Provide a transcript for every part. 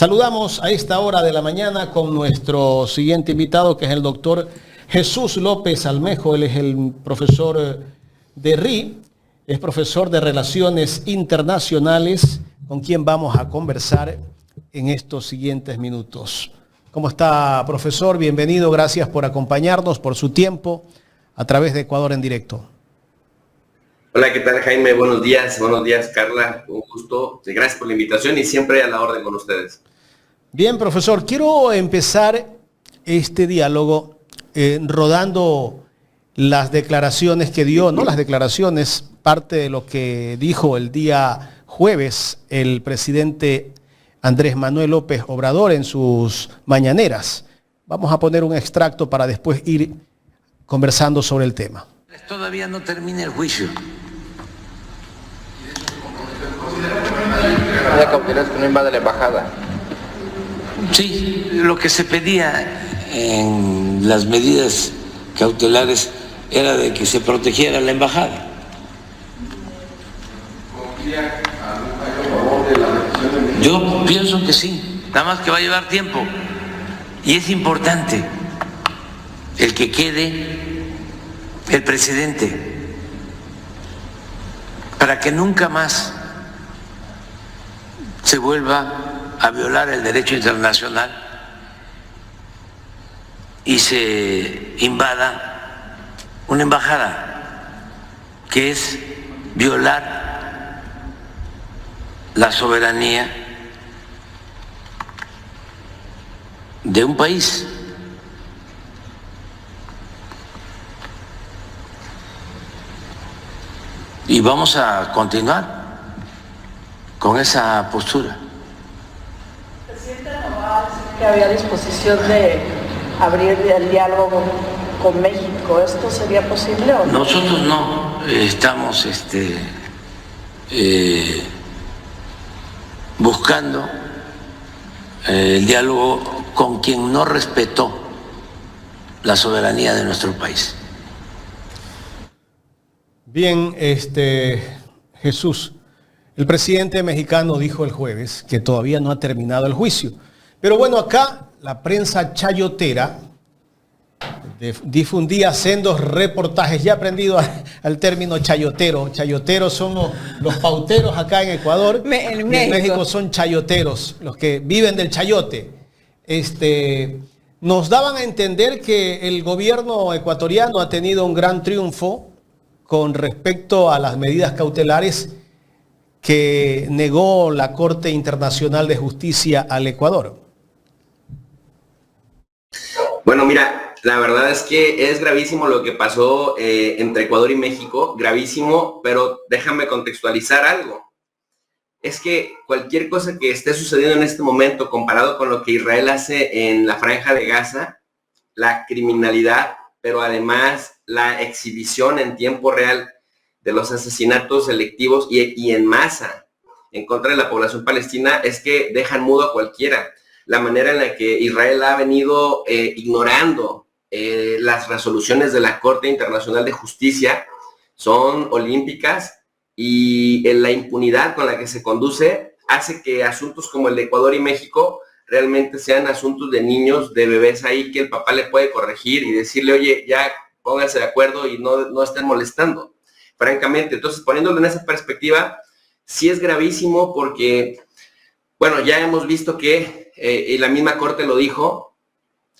Saludamos a esta hora de la mañana con nuestro siguiente invitado, que es el doctor Jesús López Almejo. Él es el profesor de RI, es profesor de Relaciones Internacionales, con quien vamos a conversar en estos siguientes minutos. ¿Cómo está, profesor? Bienvenido, gracias por acompañarnos, por su tiempo, a través de Ecuador en Directo. Hola, ¿qué tal, Jaime? Buenos días, Carla, un gusto, gracias por la invitación y siempre a la orden con ustedes. Bien, profesor, quiero empezar este diálogo rodando las declaraciones que dio, no las declaraciones, parte de lo que dijo el día jueves el presidente Andrés Manuel López Obrador en sus mañaneras. Vamos a poner un extracto para después ir conversando sobre el tema. Todavía no termina el juicio. ¿Hay cautelares que no invade la embajada? Sí, lo que se pedía en las medidas cautelares era de que se protegiera la embajada. Yo pienso que sí, nada más que va a llevar tiempo. Y es importante el que quede el presidente para que nunca más se vuelva a violar el derecho internacional y se invada una embajada, que es violar la soberanía de un país. Y vamos a continuar con esa postura. Presidente, no va a decir que había disposición de abrir el diálogo con México. ¿Esto sería posible o no? Nosotros no estamos buscando el diálogo con quien no respetó la soberanía de nuestro país. Bien, Jesús, el presidente mexicano dijo el jueves que todavía no ha terminado el juicio. Pero bueno, acá la prensa chayotera difundía sendos reportajes. Ya he aprendido al término chayotero. Chayoteros son los pauteros acá en Ecuador. En México son chayoteros, los que viven del chayote. Nos daban a entender que el gobierno ecuatoriano ha tenido un gran triunfo con respecto a las medidas cautelares que negó la Corte Internacional de Justicia al Ecuador. Bueno, mira, la verdad es que es gravísimo lo que pasó entre Ecuador y México, gravísimo, pero déjame contextualizar algo. Es que cualquier cosa que esté sucediendo en este momento comparado con lo que Israel hace en la Franja de Gaza, la criminalidad, pero además la exhibición en tiempo real de los asesinatos selectivos y en masa en contra de la población palestina, es que dejan mudo a cualquiera. La manera en la que Israel ha venido ignorando las resoluciones de la Corte Internacional de Justicia son olímpicas, y la impunidad con la que se conduce hace que asuntos como el de Ecuador y México realmente sean asuntos de niños, de bebés ahí que el papá le puede corregir y decirle, oye, ya pónganse de acuerdo y no estén molestando. Francamente, entonces poniéndolo en esa perspectiva, sí es gravísimo porque, bueno, ya hemos visto que, y la misma Corte lo dijo,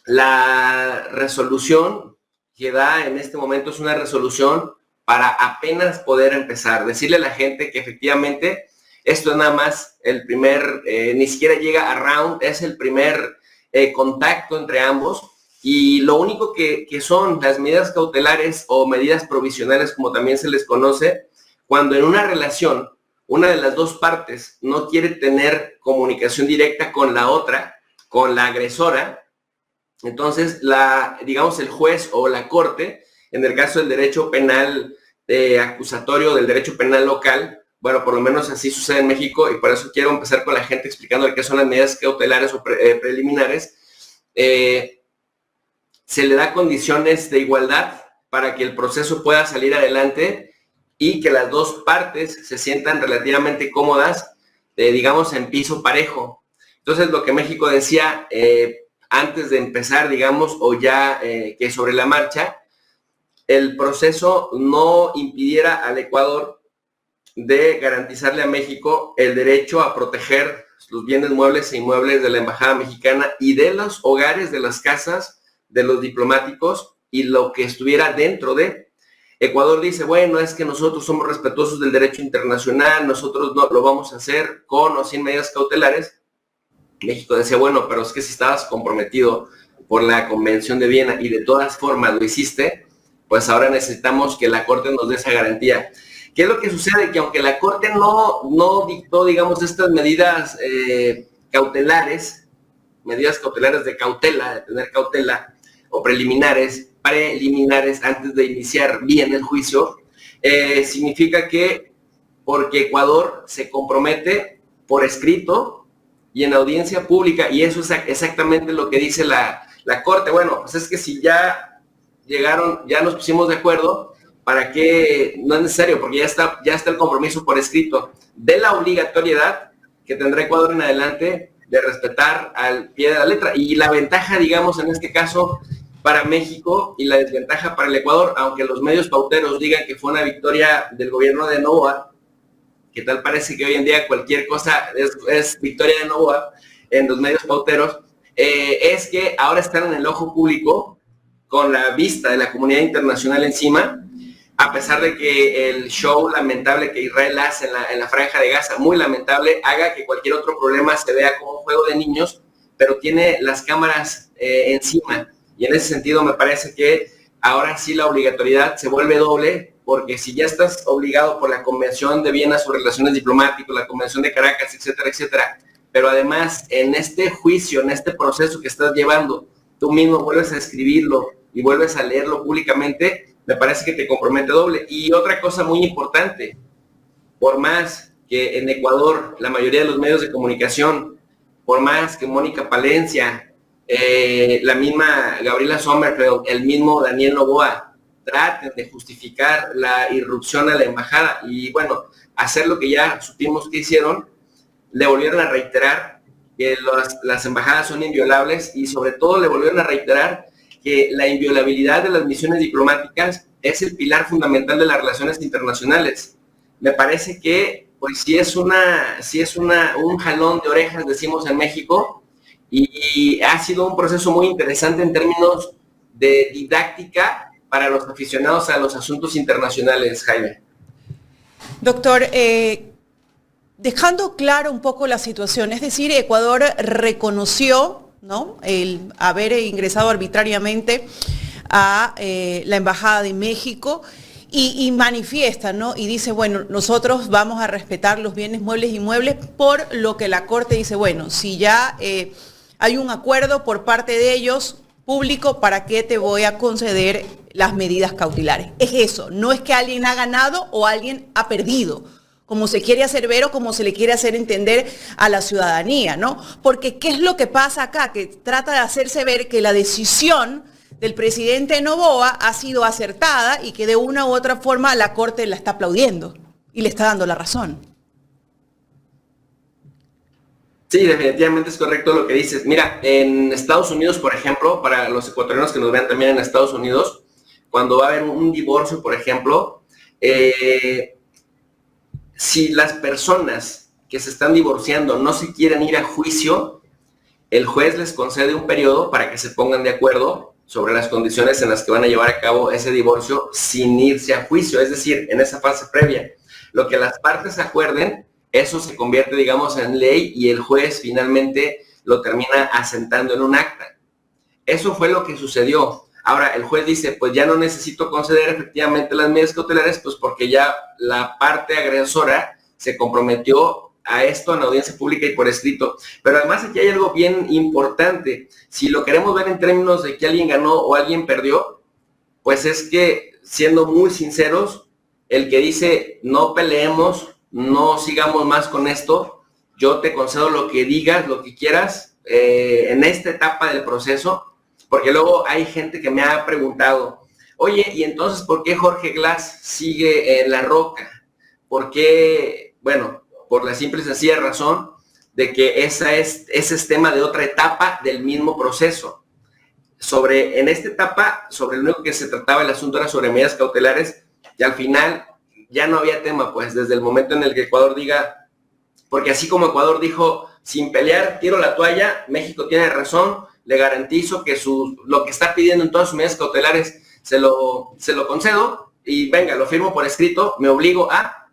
la resolución que da en este momento es una resolución para apenas poder empezar, decirle a la gente que efectivamente esto es nada más el primer, ni siquiera llega a round, es el primer contacto entre ambos, y lo único que son las medidas cautelares o medidas provisionales, como también se les conoce, cuando en una relación una de las dos partes no quiere tener comunicación directa con la otra, con la agresora, entonces digamos el juez o la corte, en el caso del derecho penal acusatorio, del derecho penal local, bueno, por lo menos así sucede en México, y por eso quiero empezar con la gente explicando qué son las medidas cautelares o preliminares. Se le da condiciones de igualdad para que el proceso pueda salir adelante y que las dos partes se sientan relativamente cómodas, digamos, en piso parejo. Entonces, lo que México decía antes de empezar, digamos, o ya que sobre la marcha, el proceso no impidiera al Ecuador de garantizarle a México el derecho a proteger los bienes muebles e inmuebles de la Embajada Mexicana y de los hogares, de las casas, de los diplomáticos y lo que estuviera dentro de. Ecuador dice, bueno, es que nosotros somos respetuosos del derecho internacional, nosotros no lo vamos a hacer con o sin medidas cautelares. México decía, bueno, pero es que si estabas comprometido por la Convención de Viena y de todas formas lo hiciste, pues ahora necesitamos que la Corte nos dé esa garantía. ¿Qué es lo que sucede? Que aunque la Corte no dictó, digamos, estas medidas cautelares de cautela, de tener cautela, o preliminares antes de iniciar bien el juicio, significa que porque Ecuador se compromete por escrito y en audiencia pública, y eso es exactamente lo que dice la Corte. Bueno, pues es que si ya llegaron, ya nos pusimos de acuerdo, ¿para qué? No es necesario, porque ya está el compromiso por escrito de la obligatoriedad que tendrá Ecuador en adelante de respetar al pie de la letra. Y la ventaja, digamos, en este caso, para México y la desventaja para el Ecuador, aunque los medios pauteros digan que fue una victoria del gobierno de Noboa, que tal parece que hoy en día cualquier cosa es victoria de Noboa en los medios pauteros, es que ahora están en el ojo público con la vista de la comunidad internacional encima, a pesar de que el show lamentable que Israel hace en la franja de Gaza, muy lamentable, haga que cualquier otro problema se vea como un juego de niños, pero tiene las cámaras encima. Y en ese sentido me parece que ahora sí la obligatoriedad se vuelve doble, porque si ya estás obligado por la Convención de Viena sobre Relaciones Diplomáticas, la Convención de Caracas, etcétera, etcétera, pero además en este juicio, en este proceso que estás llevando, tú mismo vuelves a escribirlo y vuelves a leerlo públicamente, me parece que te compromete doble. Y otra cosa muy importante, por más que en Ecuador la mayoría de los medios de comunicación, por más que Mónica Palencia, la misma Gabriela Sommerfeld, el mismo Daniel Noboa, traten de justificar la irrupción a la embajada y bueno, hacer lo que ya supimos que hicieron, le volvieron a reiterar que las embajadas son inviolables y sobre todo le volvieron a reiterar que la inviolabilidad de las misiones diplomáticas es el pilar fundamental de las relaciones internacionales. Me parece que pues sí es un jalón de orejas, decimos en México, y ha sido un proceso muy interesante en términos de didáctica para los aficionados a los asuntos internacionales, Jaime. Doctor, dejando claro un poco la situación, es decir, Ecuador reconoció, ¿no?, el haber ingresado arbitrariamente a la Embajada de México y manifiesta, ¿no?, y dice, bueno, nosotros vamos a respetar los bienes muebles e inmuebles, por lo que la Corte dice, bueno, si ya hay un acuerdo por parte de ellos público, ¿para qué te voy a conceder las medidas cautelares? Es eso, no es que alguien ha ganado o alguien ha perdido, como se quiere hacer ver o como se le quiere hacer entender a la ciudadanía, ¿no? Porque ¿qué es lo que pasa acá? Que trata de hacerse ver que la decisión del presidente Noboa ha sido acertada y que de una u otra forma la Corte la está aplaudiendo y le está dando la razón. Sí, definitivamente es correcto lo que dices. Mira, en Estados Unidos, por ejemplo, para los ecuatorianos que nos vean también en Estados Unidos, cuando va a haber un divorcio, por ejemplo, si las personas que se están divorciando no se quieren ir a juicio, el juez les concede un periodo para que se pongan de acuerdo sobre las condiciones en las que van a llevar a cabo ese divorcio sin irse a juicio, es decir, en esa fase previa. Lo que las partes acuerden, eso se convierte, digamos, en ley y el juez finalmente lo termina asentando en un acta. Eso fue lo que sucedió. Ahora, el juez dice, pues ya no necesito conceder efectivamente las medidas cautelares, pues porque ya la parte agresora se comprometió a esto en audiencia pública y por escrito. Pero además aquí hay algo bien importante. Si lo queremos ver en términos de que alguien ganó o alguien perdió, pues es que, siendo muy sinceros, el que dice no peleemos, no sigamos más con esto, yo te concedo lo que digas, lo que quieras en esta etapa del proceso, porque luego hay gente que me ha preguntado, oye, ¿y entonces por qué Jorge Glass sigue en La Roca? ¿Por qué? Bueno, por la simple y sencilla razón de que ese es tema de otra etapa del mismo proceso. En esta etapa, sobre lo único que se trataba el asunto era sobre medidas cautelares, y al final ya no había tema, pues desde el momento en el que Ecuador diga, porque así como Ecuador dijo, sin pelear, tiro la toalla, México tiene razón, le garantizo que lo que está pidiendo en todas sus medidas cautelares se lo concedo, y venga, lo firmo por escrito, me obligo a,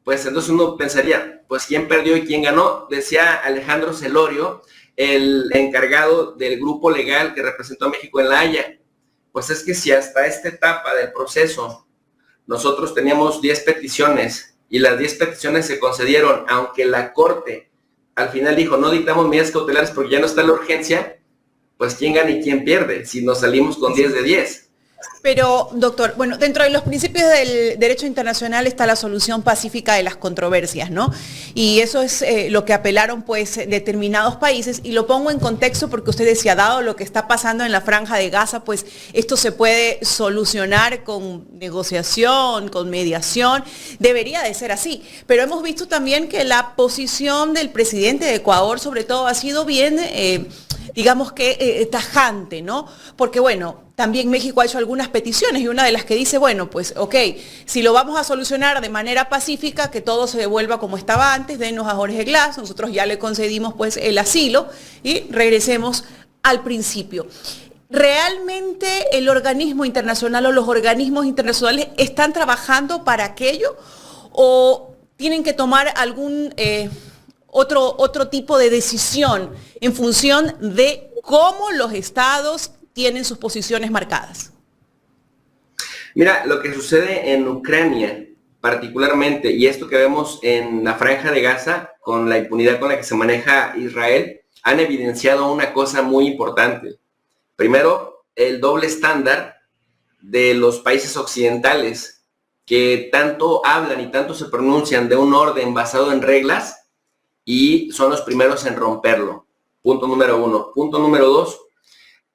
pues entonces uno pensaría, pues quién perdió y quién ganó. Decía Alejandro Celorio, el encargado del grupo legal que representó a México en La Haya, pues es que si hasta esta etapa del proceso nosotros teníamos 10 peticiones y las 10 peticiones se concedieron, aunque la Corte al final dijo no dictamos medidas cautelares porque ya no está la urgencia, pues quién gana y quién pierde si nos salimos con 10 de 10. Pero, doctor, bueno, dentro de los principios del derecho internacional está la solución pacífica de las controversias, ¿no? Y eso es lo que apelaron, pues, determinados países, y lo pongo en contexto porque usted decía, dado lo que está pasando en la Franja de Gaza, pues, esto se puede solucionar con negociación, con mediación, debería de ser así. Pero hemos visto también que la posición del presidente de Ecuador, sobre todo, ha sido bien, digamos que, tajante, ¿no? Porque, bueno, también México ha hecho algunas peticiones y una de las que dice, bueno, pues ok, si lo vamos a solucionar de manera pacífica, que todo se devuelva como estaba antes, denos a Jorge Glass, nosotros ya le concedimos pues el asilo y regresemos al principio. ¿Realmente el organismo internacional o los organismos internacionales están trabajando para aquello o tienen que tomar algún otro tipo de decisión en función de cómo los estados tienen sus posiciones marcadas? Mira, lo que sucede en Ucrania particularmente, y esto que vemos en la Franja de Gaza, con la impunidad con la que se maneja Israel, han evidenciado una cosa muy importante. Primero, el doble estándar de los países occidentales, que tanto hablan y tanto se pronuncian de un orden basado en reglas, y son los primeros en romperlo. Punto número 1. Punto número 2.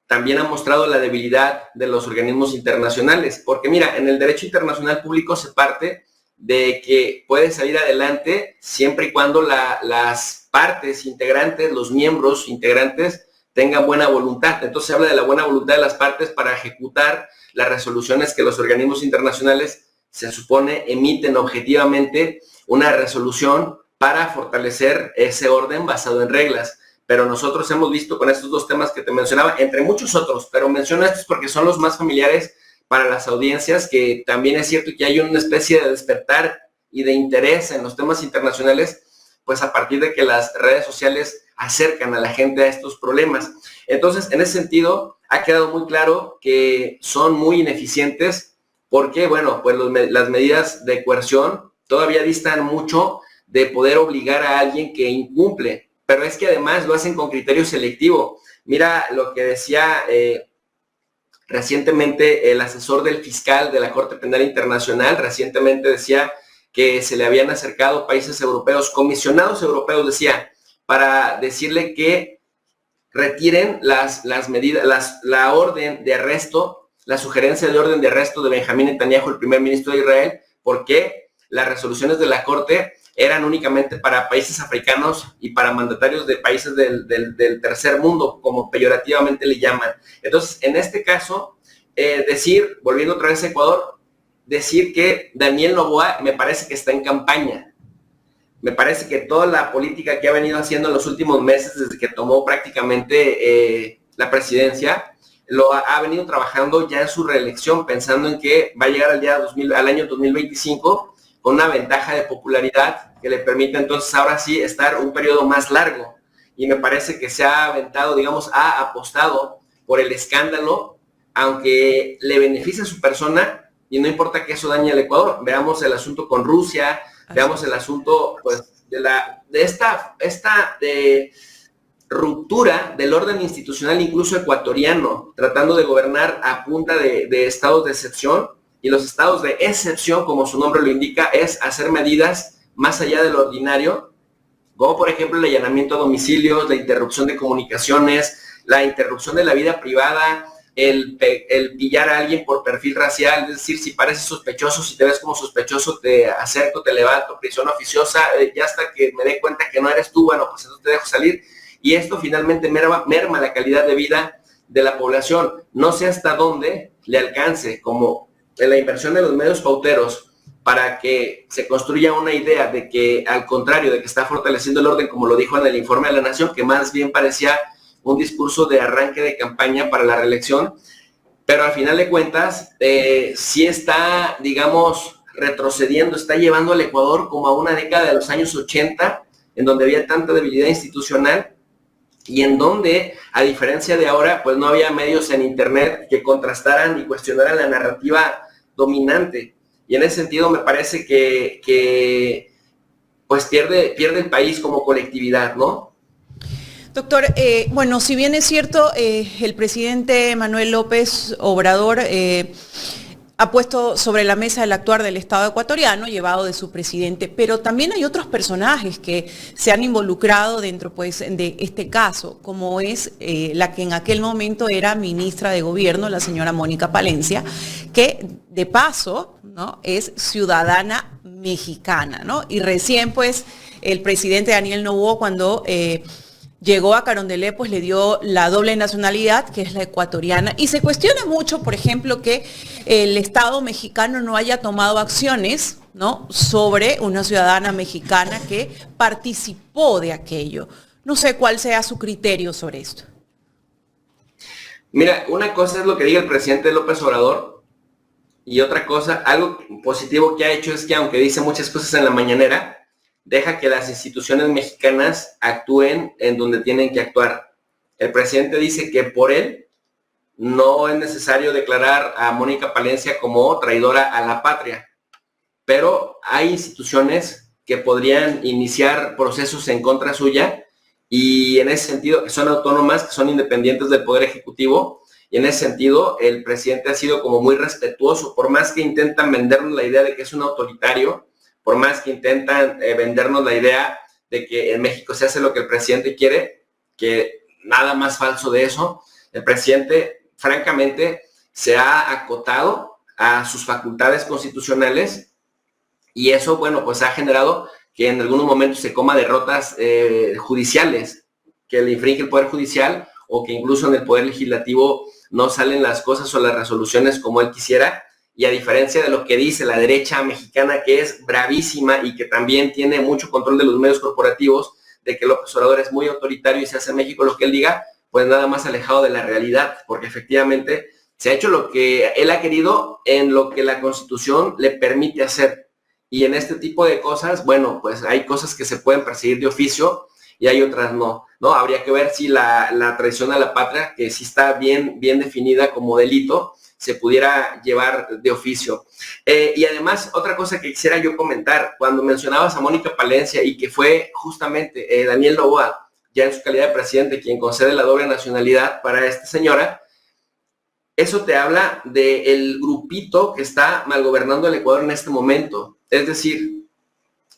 También ha mostrado la debilidad de los organismos internacionales, porque mira, en el derecho internacional público se parte de que puede salir adelante siempre y cuando las partes integrantes, los miembros integrantes, tengan buena voluntad. Entonces se habla de la buena voluntad de las partes para ejecutar las resoluciones que los organismos internacionales se supone emiten objetivamente una resolución para fortalecer ese orden basado en reglas. Pero nosotros hemos visto con estos dos temas que te mencionaba, entre muchos otros, pero menciono estos porque son los más familiares para las audiencias, que también es cierto que hay una especie de despertar y de interés en los temas internacionales, pues a partir de que las redes sociales acercan a la gente a estos problemas. Entonces, en ese sentido, ha quedado muy claro que son muy ineficientes porque, bueno, pues las medidas de coerción todavía distan mucho de poder obligar a alguien que incumple. Pero es que además lo hacen con criterio selectivo. Mira lo que decía recientemente el asesor del fiscal de la Corte Penal Internacional, recientemente decía que se le habían acercado países europeos, comisionados europeos, decía, para decirle que retiren las medidas, la orden de arresto, la sugerencia de orden de arresto de Benjamín Netanyahu, el primer ministro de Israel, porque las resoluciones de la Corte eran únicamente para países africanos y para mandatarios de países del tercer mundo, como peyorativamente le llaman. Entonces, en este caso, volviendo otra vez a Ecuador, decir que Daniel Noboa me parece que está en campaña. Me parece que toda la política que ha venido haciendo en los últimos meses, desde que tomó prácticamente la presidencia, lo ha venido trabajando ya en su reelección, pensando en que va a llegar al año 2025 con una ventaja de popularidad que le permite entonces ahora sí estar un periodo más largo. Y me parece que se ha aventado, digamos, ha apostado por el escándalo, aunque le beneficia a su persona y no importa que eso dañe al Ecuador. Veamos el asunto con Rusia, veamos el asunto pues de esta ruptura del orden institucional incluso ecuatoriano, tratando de gobernar a punta de estados de excepción. Y los estados de excepción, como su nombre lo indica, es hacer medidas más allá de lo ordinario, como por ejemplo el allanamiento a domicilios, la interrupción de comunicaciones, la interrupción de la vida privada, el pillar a alguien por perfil racial, es decir, si pareces sospechoso, si te ves como sospechoso, te acerco, te levanto, prisión oficiosa, ya hasta que me dé cuenta que no eres tú, bueno, pues entonces te dejo salir. Y esto finalmente merma la calidad de vida de la población. No sé hasta dónde le alcance, como en la inversión de los medios pauteros, para que se construya una idea de que, al contrario, de que está fortaleciendo el orden, como lo dijo en el informe de la Nación, que más bien parecía un discurso de arranque de campaña para la reelección, pero al final de cuentas sí está, digamos, retrocediendo, está llevando al Ecuador como a una década de los años 80, en donde había tanta debilidad institucional y en donde, a diferencia de ahora, pues no había medios en internet que contrastaran y cuestionaran la narrativa dominante. Y en ese sentido me parece que pues pierde el país como colectividad, ¿no? Doctor, bueno, si bien es cierto, el presidente Manuel López Obrador ha puesto sobre la mesa el actuar del Estado ecuatoriano, llevado de su presidente, pero también hay otros personajes que se han involucrado dentro, pues, de este caso, como es la que en aquel momento era ministra de Gobierno, la señora Mónica Palencia, que de paso, ¿no?, es ciudadana mexicana, ¿no? Y recién, pues, el presidente Daniel Noboa, cuando llegó a Carondelet, pues le dio la doble nacionalidad, que es la ecuatoriana. Y se cuestiona mucho, por ejemplo, que el Estado mexicano no haya tomado acciones, ¿no?, sobre una ciudadana mexicana que participó de aquello. No sé cuál sea su criterio sobre esto. Mira, una cosa es lo que diga el presidente López Obrador y otra cosa, algo positivo que ha hecho es que, aunque dice muchas cosas en la mañanera, deja que las instituciones mexicanas actúen en donde tienen que actuar. El presidente dice que por él no es necesario declarar a Mónica Palencia como traidora a la patria, pero hay instituciones que podrían iniciar procesos en contra suya y en ese sentido que son autónomas, que son independientes del Poder Ejecutivo, y en ese sentido el presidente ha sido como muy respetuoso, por más que intentan vendernos la idea de que es un autoritario, por más que intentan vendernos la idea de que en México se hace lo que el presidente quiere, que nada más falso de eso. El presidente, francamente, se ha acotado a sus facultades constitucionales y eso, bueno, pues ha generado que en algunos momentos se coma derrotas judiciales, que le infringe el Poder Judicial o que incluso en el Poder Legislativo no salen las cosas o las resoluciones como él quisiera. Y a diferencia de lo que dice la derecha mexicana, que es bravísima y que también tiene mucho control de los medios corporativos, de que López Obrador es muy autoritario y se hace en México lo que él diga, pues nada más alejado de la realidad, porque efectivamente se ha hecho lo que él ha querido en lo que la Constitución le permite hacer. Y en este tipo de cosas, bueno, pues hay cosas que se pueden perseguir de oficio y hay otras no, ¿no? Habría que ver si la traición a la patria, que sí está bien definida como delito, se pudiera llevar de oficio. Y además, otra cosa que quisiera yo comentar, cuando mencionabas a Mónica Palencia y que fue justamente Daniel Noboa, ya en su calidad de presidente, quien concede la doble nacionalidad para esta señora, eso te habla del grupito que está malgobernando el Ecuador en este momento. Es decir,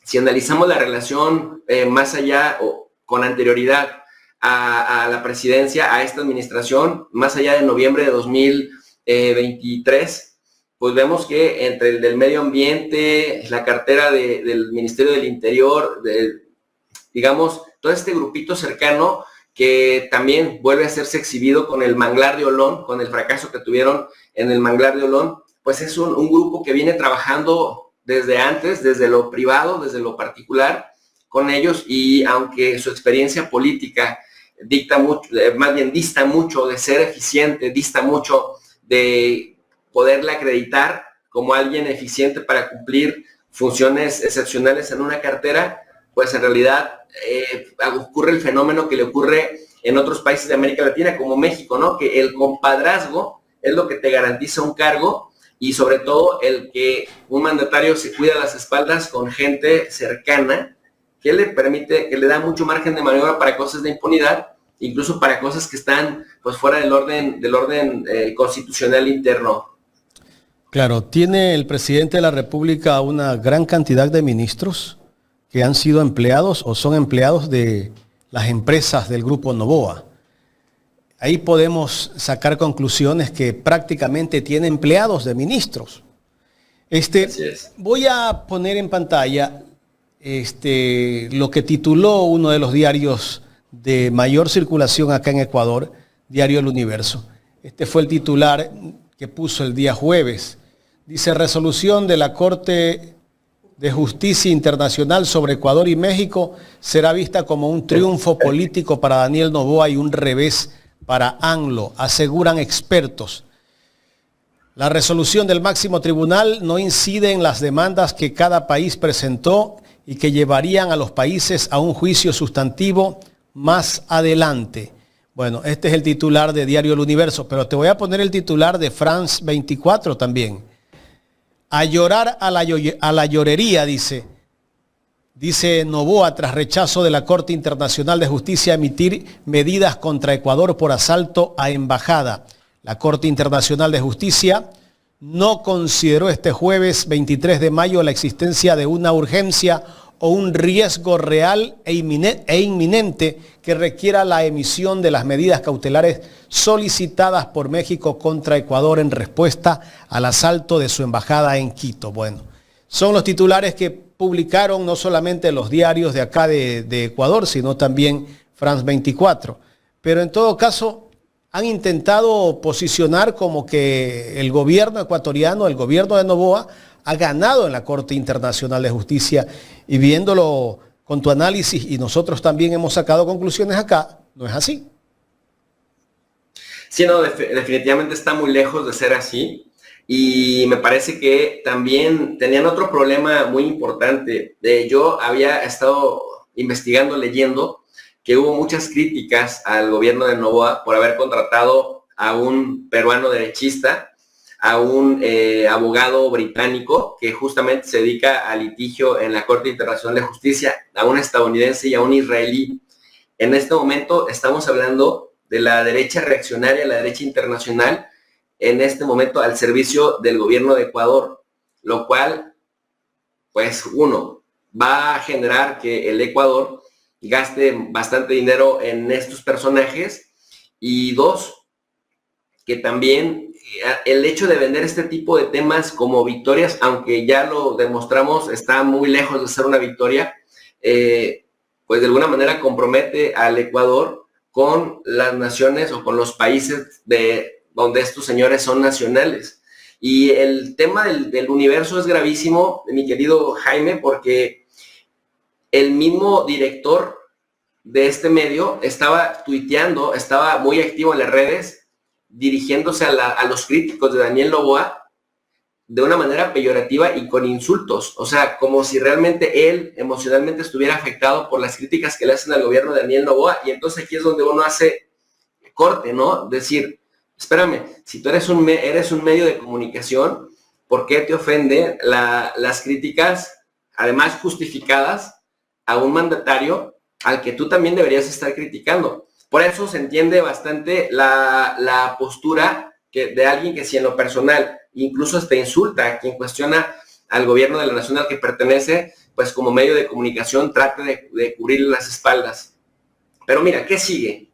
si analizamos la relación más allá o con anterioridad a la presidencia, a esta administración, más allá de noviembre de 2023, pues vemos que entre el del medio ambiente, la cartera del Ministerio del Interior, digamos, todo este grupito cercano que también vuelve a serse exhibido con el manglar de Olón, con el fracaso que tuvieron en el manglar de Olón, pues es un grupo que viene trabajando desde antes, desde lo privado, desde lo particular con ellos, y aunque su experiencia política dicta mucho, más bien dista mucho de ser eficiente, dista mucho de poderle acreditar como alguien eficiente para cumplir funciones excepcionales en una cartera, pues en realidad ocurre el fenómeno que le ocurre en otros países de América Latina como México, ¿no? Que el compadrazgo es lo que te garantiza un cargo y sobre todo el que un mandatario se cuida las espaldas con gente cercana que le permite, que le da mucho margen de maniobra para cosas de impunidad, incluso para cosas que están pues fuera del orden constitucional interno. Claro, tiene el presidente de la República una gran cantidad de ministros que han sido empleados o son empleados de las empresas del Grupo Noboa. ahí podemos sacar conclusiones que prácticamente tiene empleados de ministros. Así es. Voy a poner en pantalla lo que tituló uno de los diarios de mayor circulación acá en Ecuador, Diario El Universo. Este fue el titular que puso el día jueves. Dice: resolución de la Corte de Justicia Internacional sobre Ecuador y México será vista como un triunfo político para Daniel Noboa y un revés para AMLO, aseguran expertos. La resolución del máximo tribunal no incide en las demandas que cada país presentó y que llevarían a los países a un juicio sustantivo más adelante. Bueno, este es el titular de Diario El Universo, pero te voy a poner el titular de France 24 también. A llorar a la llorería, dice Noboa tras rechazo de la Corte Internacional de Justicia a emitir medidas contra Ecuador por asalto a embajada. La Corte Internacional de Justicia no consideró este jueves 23 de mayo la existencia de una urgencia o un riesgo real e inminente que requiera la emisión de las medidas cautelares solicitadas por México contra Ecuador en respuesta al asalto de su embajada en Quito. Bueno, son los titulares que publicaron no solamente los diarios de acá de Ecuador, sino también France 24. Pero en todo caso, han intentado posicionar como que el gobierno ecuatoriano, el gobierno de Noboa, ha ganado en la Corte Internacional de Justicia, y viéndolo con tu análisis, y nosotros también hemos sacado conclusiones acá, no es así. Sí, no, definitivamente está muy lejos de ser así, y me parece que también tenían otro problema muy importante. Yo había estado investigando, leyendo, que hubo muchas críticas al gobierno de Noboa por haber contratado a un peruano derechista, a un abogado británico que justamente se dedica a litigio en la Corte Internacional de Justicia, a un estadounidense y a un israelí. En este momento estamos hablando de la derecha reaccionaria, la derecha internacional, en este momento al servicio del gobierno de Ecuador, lo cual, pues uno, va a generar que el Ecuador gaste bastante dinero en estos personajes, y dos, que también el hecho de vender este tipo de temas como victorias, aunque ya lo demostramos, está muy lejos de ser una victoria, pues de alguna manera compromete al Ecuador con las naciones o con los países de donde estos señores son nacionales. Y el tema del universo es gravísimo, mi querido Jaime, porque el mismo director de este medio estaba tuiteando, estaba muy activo en las redes, dirigiéndose a los críticos de Daniel Noboa de una manera peyorativa y con insultos. O sea, como si realmente él emocionalmente estuviera afectado por las críticas que le hacen al gobierno de Daniel Noboa. Y entonces aquí es donde uno hace corte, ¿no? Decir, espérame, si tú eres un medio de comunicación, ¿por qué te ofende las críticas, además justificadas, a un mandatario al que tú también deberías estar criticando? Por eso se entiende bastante la postura de alguien que, si en lo personal incluso hasta insulta a quien cuestiona al gobierno de la nación al que pertenece, pues como medio de comunicación trate de cubrirle las espaldas. Pero mira, ¿qué sigue?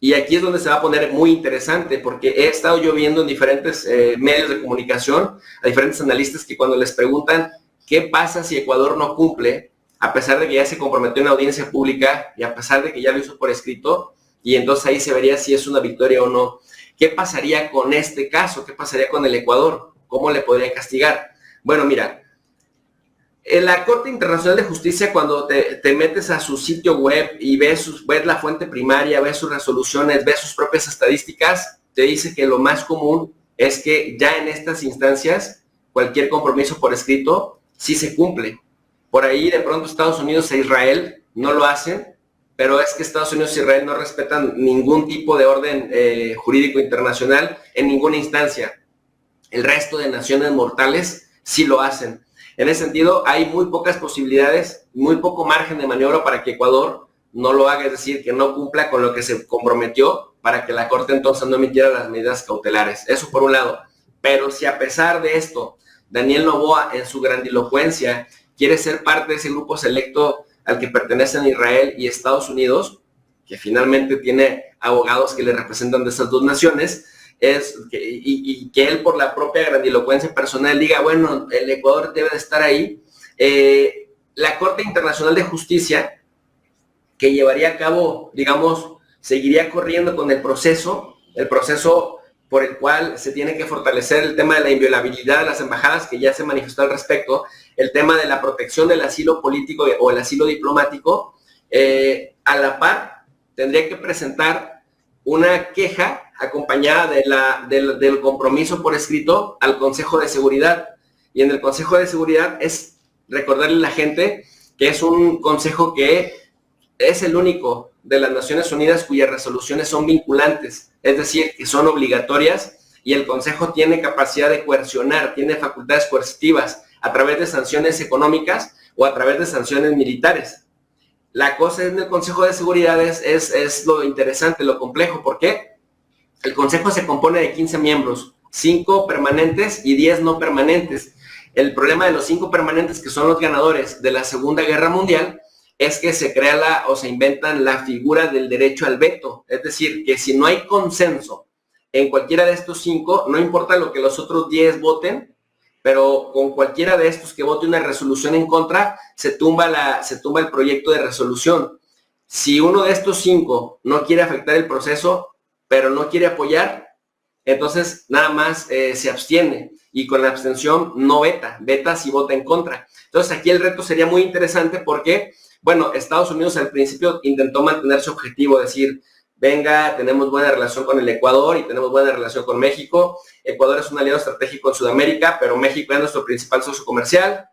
Y aquí es donde se va a poner muy interesante, porque he estado yo viendo en diferentes medios de comunicación a diferentes analistas que cuando les preguntan qué pasa si Ecuador no cumple, a pesar de que ya se comprometió en la audiencia pública y a pesar de que ya lo hizo por escrito, y entonces ahí se vería si es una victoria o no. ¿Qué pasaría con este caso? ¿Qué pasaría con el Ecuador? ¿Cómo le podrían castigar? Bueno, mira, en la Corte Internacional de Justicia, cuando te metes a su sitio web y ves la fuente primaria, ves sus resoluciones, ves sus propias estadísticas, te dice que lo más común es que ya en estas instancias cualquier compromiso por escrito sí se cumple. Por ahí de pronto Estados Unidos e Israel no lo hacen, pero es que Estados Unidos e Israel no respetan ningún tipo de orden jurídico internacional en ninguna instancia. El resto de naciones mortales sí lo hacen. En ese sentido, hay muy pocas posibilidades, muy poco margen de maniobra para que Ecuador no lo haga, es decir, que no cumpla con lo que se comprometió para que la Corte entonces no emitiera las medidas cautelares. Eso por un lado. Pero si a pesar de esto, Daniel Noboa en su grandilocuencia quiere ser parte de ese grupo selecto al que pertenecen Israel y Estados Unidos, que finalmente tiene abogados que le representan de esas dos naciones, y que él por la propia grandilocuencia personal diga, bueno, el Ecuador debe de estar ahí. La Corte Internacional de Justicia, que llevaría a cabo, digamos, seguiría corriendo con el proceso por el cual se tiene que fortalecer el tema de la inviolabilidad de las embajadas, que ya se manifestó al respecto, el tema de la protección del asilo político o el asilo diplomático, a la par tendría que presentar una queja acompañada del compromiso por escrito al Consejo de Seguridad. Y en el Consejo de Seguridad es recordarle a la gente que es un consejo que es el único de las Naciones Unidas cuyas resoluciones son vinculantes, es decir, que son obligatorias, y el Consejo tiene capacidad de coercionar, tiene facultades coercitivas a través de sanciones económicas o a través de sanciones militares. La cosa en el Consejo de Seguridad es lo interesante, lo complejo. ¿Por qué? El Consejo se compone de 15 miembros, 5 permanentes y 10 no permanentes. El problema de los 5 permanentes, que son los ganadores de la Segunda Guerra Mundial, es que se crea se inventan la figura del derecho al veto. Es decir, que si no hay consenso en cualquiera de estos 5, no importa lo que los otros 10 voten, pero con cualquiera de estos que vote una resolución en contra, se tumba el proyecto de resolución. Si uno de estos 5 no quiere afectar el proceso, pero no quiere apoyar, entonces nada más se abstiene, y con la abstención no veta si vota en contra. Entonces aquí el reto sería muy interesante porque, bueno, Estados Unidos al principio intentó mantener su objetivo, decir, venga, tenemos buena relación con el Ecuador y tenemos buena relación con México. Ecuador es un aliado estratégico en Sudamérica, pero México es nuestro principal socio comercial.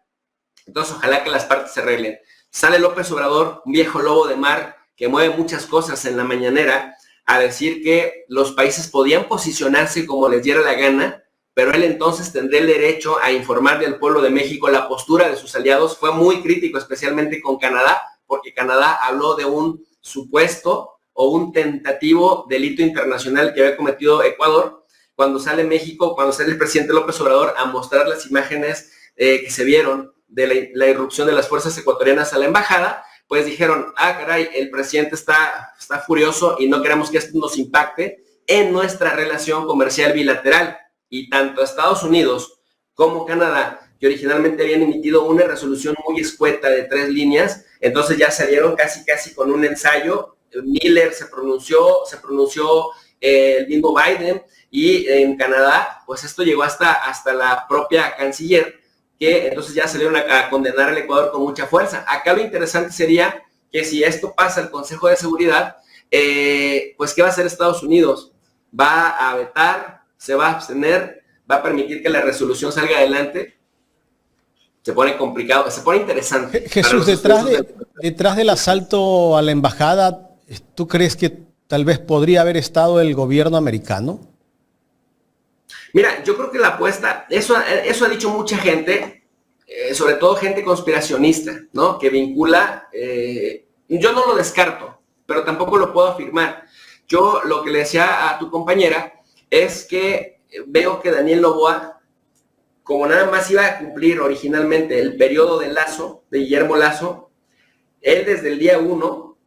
Entonces, ojalá que las partes se arreglen. Sale López Obrador, un viejo lobo de mar que mueve muchas cosas en la mañanera, a decir que los países podían posicionarse como les diera la gana, pero él entonces tendría el derecho a informarle al pueblo de México la postura de sus aliados. Fue muy crítico, especialmente con Canadá, porque Canadá habló de un supuesto o un tentativo delito internacional que había cometido Ecuador. Cuando sale México, cuando sale el presidente López Obrador a mostrar las imágenes que se vieron de la irrupción de las fuerzas ecuatorianas a la embajada, pues dijeron, caray, el presidente está furioso y no queremos que esto nos impacte en nuestra relación comercial bilateral. Y tanto Estados Unidos como Canadá, que originalmente habían emitido una resolución muy escueta de 3 líneas, entonces ya salieron casi con un ensayo. Miller se pronunció el mismo Biden, y en Canadá, pues esto llegó hasta la propia canciller, que entonces ya salieron a condenar al Ecuador con mucha fuerza. Acá lo interesante sería que si esto pasa al Consejo de Seguridad, pues ¿qué va a hacer Estados Unidos? ¿Va a vetar? ¿Se va a abstener? ¿Va a permitir que la resolución salga adelante? Se pone complicado, se pone interesante. Jesús, detrás del asalto a la embajada, ¿tú crees que tal vez podría haber estado el gobierno americano? Mira, yo creo que la apuesta, eso ha dicho mucha gente, sobre todo gente conspiracionista, ¿no? Que vincula, yo no lo descarto, pero tampoco lo puedo afirmar. Yo lo que le decía a tu compañera es que veo que Daniel Noboa, como nada más iba a cumplir originalmente el periodo de Guillermo Lasso, él desde el día 1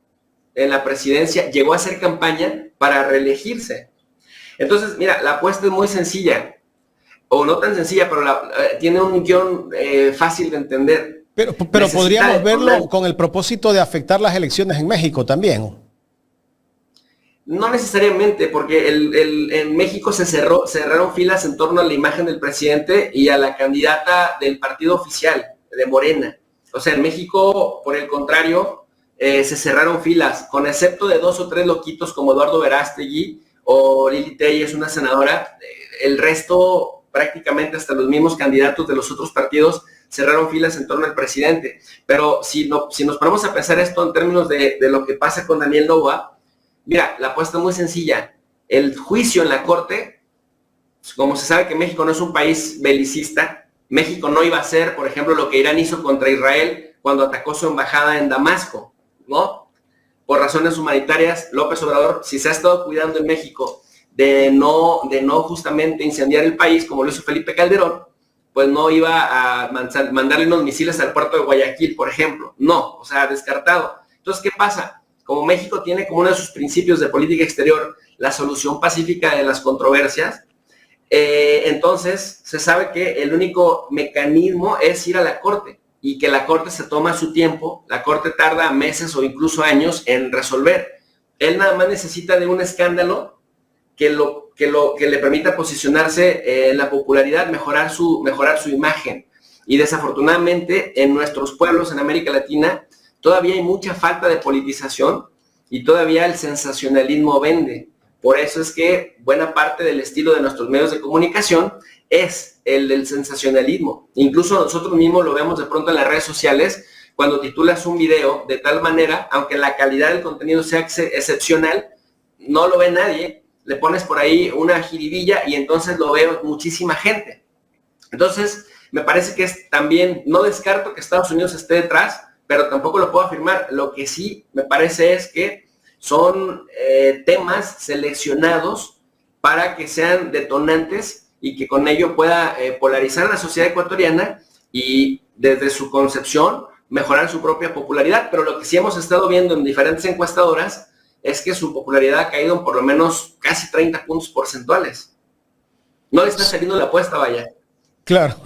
en la presidencia llegó a hacer campaña para reelegirse. Entonces, mira, la apuesta es muy sencilla, o no tan sencilla, pero tiene un guión fácil de entender. Pero podríamos verlo con el propósito de afectar las elecciones en México también. No necesariamente, porque en México cerraron filas en torno a la imagen del presidente y a la candidata del partido oficial, de Morena. O sea, en México, por el contrario, se cerraron filas, con excepto de 2 o 3 loquitos como Eduardo Verástegui o Lili Telles, una senadora. El resto, prácticamente hasta los mismos candidatos de los otros partidos, cerraron filas en torno al presidente. Pero si nos ponemos a pensar esto en términos de lo que pasa con Daniel Noboa, mira, la apuesta es muy sencilla. El juicio en la corte, como se sabe que México no es un país belicista, México no iba a hacer, por ejemplo, lo que Irán hizo contra Israel cuando atacó su embajada en Damasco, ¿no? Por razones humanitarias, López Obrador, si se ha estado cuidando en México de no justamente incendiar el país, como lo hizo Felipe Calderón, pues no iba a mandarle unos misiles al puerto de Guayaquil, por ejemplo. No, o sea, descartado. Entonces, ¿qué pasa? como México tiene como uno de sus principios de política exterior la solución pacífica de las controversias, entonces se sabe que el único mecanismo es ir a la Corte y que la Corte se toma su tiempo, la Corte tarda meses o incluso años en resolver. Él nada más necesita de un escándalo que le permita posicionarse en la popularidad, mejorar su imagen. Y desafortunadamente en nuestros pueblos, en América Latina, todavía hay mucha falta de politización y todavía el sensacionalismo vende. Por eso es que buena parte del estilo de nuestros medios de comunicación es el del sensacionalismo. Incluso nosotros mismos lo vemos de pronto en las redes sociales, cuando titulas un video de tal manera, aunque la calidad del contenido sea excepcional, no lo ve nadie, le pones por ahí una jiribilla y entonces lo ve muchísima gente. Entonces, me parece que es también, no descarto que Estados Unidos esté detrás, pero tampoco lo puedo afirmar. Lo que sí me parece es que son temas seleccionados para que sean detonantes y que con ello pueda polarizar a la sociedad ecuatoriana y desde su concepción mejorar su propia popularidad. Pero lo que sí hemos estado viendo en diferentes encuestadoras es que su popularidad ha caído en por lo menos casi 30 puntos porcentuales. No le está saliendo la apuesta, vaya. Claro.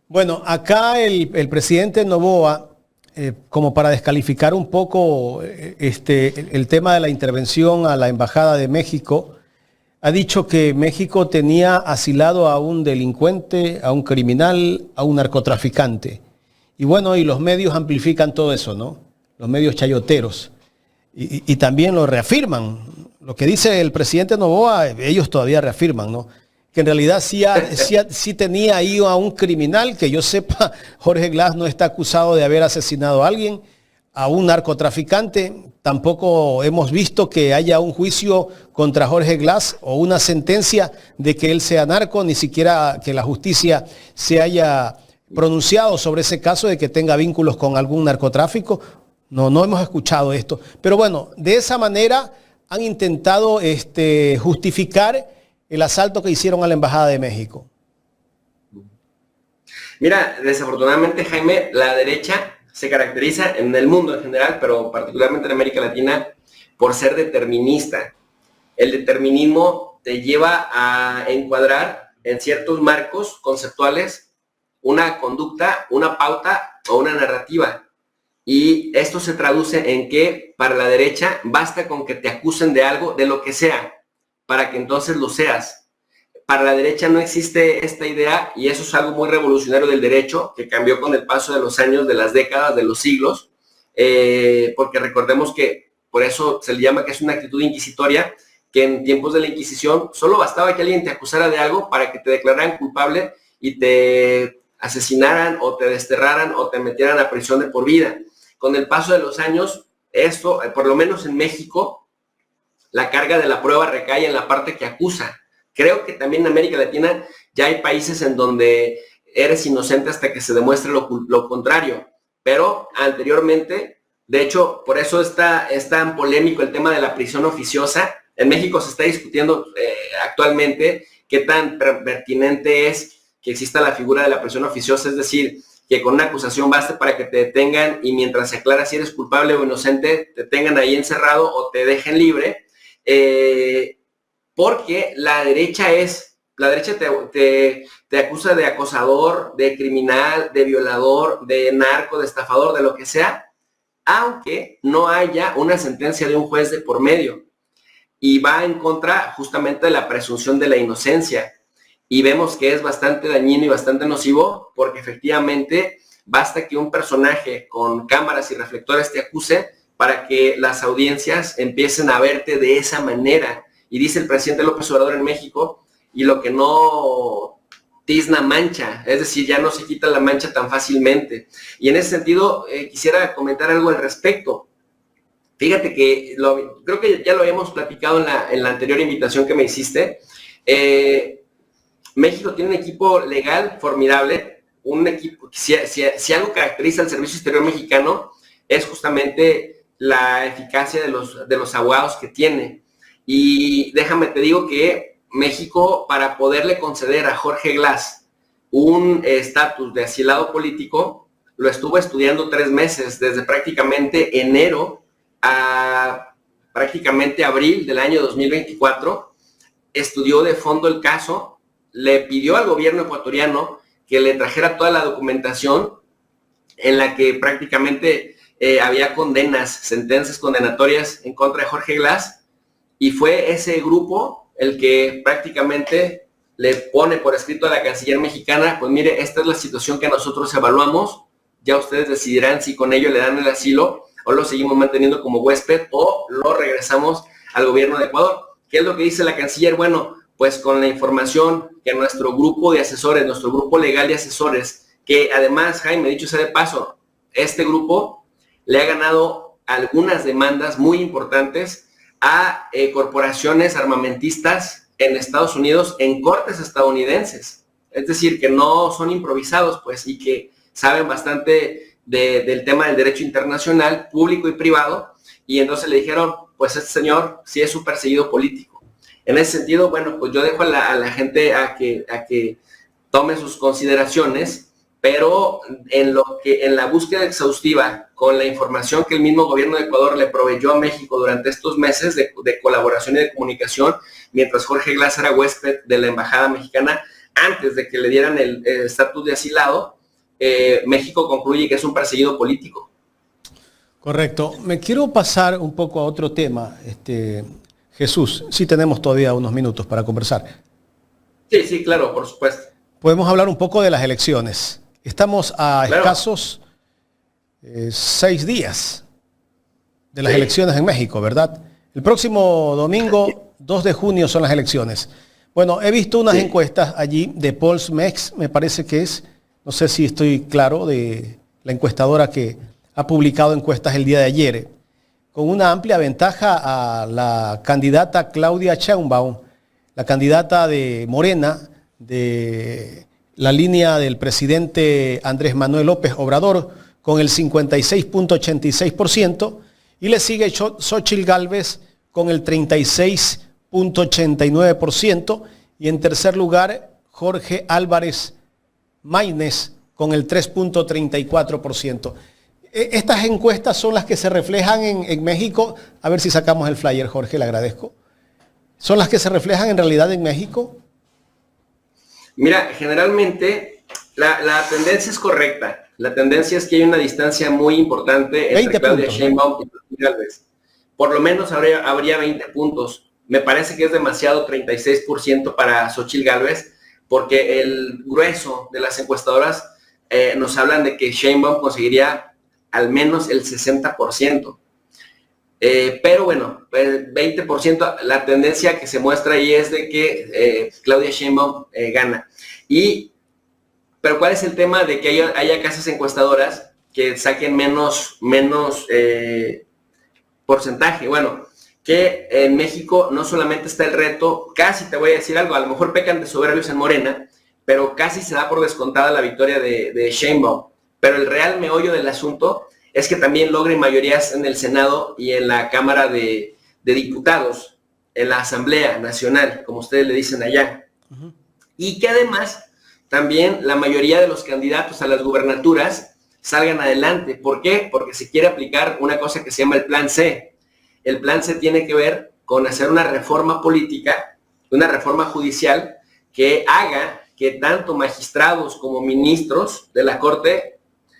Bueno, acá el presidente Noboa, como para descalificar un poco el tema de la intervención a la Embajada de México, ha dicho que México tenía asilado a un delincuente, a un criminal, a un narcotraficante. Y bueno, y los medios amplifican todo eso, ¿no? Los medios chayoteros. Y también lo reafirman. Lo que dice el presidente Noboa, ellos todavía reafirman, ¿no? Que en realidad sí tenía ahí a un criminal, que yo sepa, Jorge Glass no está acusado de haber asesinado a alguien, a un narcotraficante. Tampoco hemos visto que haya un juicio contra Jorge Glass o una sentencia de que él sea narco, ni siquiera que la justicia se haya pronunciado sobre ese caso de que tenga vínculos con algún narcotráfico. No hemos escuchado esto. Pero bueno, de esa manera han intentado justificar el asalto que hicieron a la Embajada de México. Mira, desafortunadamente, Jaime, la derecha se caracteriza en el mundo en general, pero particularmente en América Latina, por ser determinista. El determinismo te lleva a encuadrar en ciertos marcos conceptuales una conducta, una pauta o una narrativa. Y esto se traduce en que para la derecha basta con que te acusen de algo, de lo que sea, para que entonces lo seas. Para la derecha no existe esta idea, y eso es algo muy revolucionario del derecho, que cambió con el paso de los años, de las décadas, de los siglos, porque recordemos que por eso se le llama que es una actitud inquisitoria, que en tiempos de la Inquisición solo bastaba que alguien te acusara de algo para que te declararan culpable y te asesinaran o te desterraran o te metieran a prisión de por vida. Con el paso de los años, esto, por lo menos en México, la carga de la prueba recae en la parte que acusa. Creo que también en América Latina ya hay países en donde eres inocente hasta que se demuestre lo contrario. Pero anteriormente, de hecho, por eso es tan polémico el tema de la prisión oficiosa. En México se está discutiendo actualmente qué tan pertinente es que exista la figura de la prisión oficiosa, es decir, que con una acusación baste para que te detengan y mientras se aclara si eres culpable o inocente, te tengan ahí encerrado o te dejen libre. Porque la derecha te acusa de acosador, de criminal, de violador, de narco, de estafador, de lo que sea, aunque no haya una sentencia de un juez de por medio. Y va en contra justamente de la presunción de la inocencia. Y vemos que es bastante dañino y bastante nocivo, porque efectivamente basta que un personaje con cámaras y reflectores te acuse para que las audiencias empiecen a verte de esa manera. Y dice el presidente López Obrador en México, y lo que no tizna mancha, es decir, ya no se quita la mancha tan fácilmente. Y en ese sentido, quisiera comentar algo al respecto. Fíjate que creo que ya lo habíamos platicado en la anterior invitación que me hiciste. México tiene un equipo legal formidable, un equipo, si algo caracteriza al Servicio Exterior mexicano, es justamente la eficacia de los abogados que tiene. Y déjame te digo que México, para poderle conceder a Jorge Glass un estatus de asilado político, lo estuvo estudiando 3 meses, desde prácticamente enero a prácticamente abril del año 2024, estudió de fondo el caso, le pidió al gobierno ecuatoriano que le trajera toda la documentación en la que prácticamente había condenas, sentencias condenatorias en contra de Jorge Glass, y fue ese grupo el que prácticamente le pone por escrito a la canciller mexicana, pues mire, esta es la situación que nosotros evaluamos, ya ustedes decidirán si con ello le dan el asilo o lo seguimos manteniendo como huésped o lo regresamos al gobierno de Ecuador. ¿Qué es lo que dice la canciller? Bueno, pues con la información que nuestro grupo de asesores, nuestro grupo legal de asesores, que además, Jaime, dicho sea de paso, este grupo le ha ganado algunas demandas muy importantes a corporaciones armamentistas en Estados Unidos, en cortes estadounidenses. Es decir, que no son improvisados, pues, y que saben bastante del tema del derecho internacional, público y privado, y entonces le dijeron, pues este señor sí es un perseguido político. En ese sentido, bueno, pues yo dejo a la gente a que tome sus consideraciones, pero en la búsqueda exhaustiva, con la información que el mismo gobierno de Ecuador le proveyó a México durante estos meses de colaboración y de comunicación, mientras Jorge Glass era huésped de la embajada mexicana, antes de que le dieran el estatus de asilado, México concluye que es un perseguido político. Correcto. Me quiero pasar un poco a otro tema, Jesús. Sí tenemos todavía unos minutos para conversar. Sí, claro, por supuesto. Podemos hablar un poco de las elecciones. Estamos a escasos 6 días de las elecciones en México, ¿verdad? El próximo domingo, 2 de junio, son las elecciones. Bueno, he visto unas encuestas allí de PolsMex, me parece que es, no sé si estoy claro, de la encuestadora que ha publicado encuestas el día de ayer, con una amplia ventaja a la candidata Claudia Sheinbaum, la candidata de Morena, de la línea del presidente Andrés Manuel López Obrador, con el 56.86%, y le sigue Xóchitl Gálvez con el 36.89%, y en tercer lugar Jorge Álvarez Maínez con el 3.34%. Estas encuestas son las que se reflejan en México. A ver si sacamos el flyer, Jorge, le agradezco. ¿Son las que se reflejan en realidad en México? Mira, generalmente la tendencia es correcta. La tendencia es que hay una distancia muy importante entre Claudia Sheinbaum y Xóchitl Gálvez. Por lo menos habría 20 puntos. Me parece que es demasiado 36% para Xóchitl Gálvez, porque el grueso de las encuestadoras nos hablan de que Sheinbaum conseguiría al menos el 60%. Pero bueno, el 20%, la tendencia que se muestra ahí es de que Claudia Sheinbaum gana. Pero ¿cuál es el tema de que haya casas encuestadoras que saquen menos porcentaje? Bueno, que en México no solamente está el reto, casi te voy a decir algo, a lo mejor pecan de soberbios en Morena, pero casi se da por descontada la victoria de Sheinbaum. Pero el real meollo del asunto es que también logren mayorías en el Senado y en la Cámara de Diputados, en la Asamblea Nacional, como ustedes le dicen allá. Uh-huh. Y que además también la mayoría de los candidatos a las gubernaturas salgan adelante. ¿Por qué? Porque se quiere aplicar una cosa que se llama el Plan C. El Plan C tiene que ver con hacer una reforma política, una reforma judicial que haga que tanto magistrados como ministros de la Corte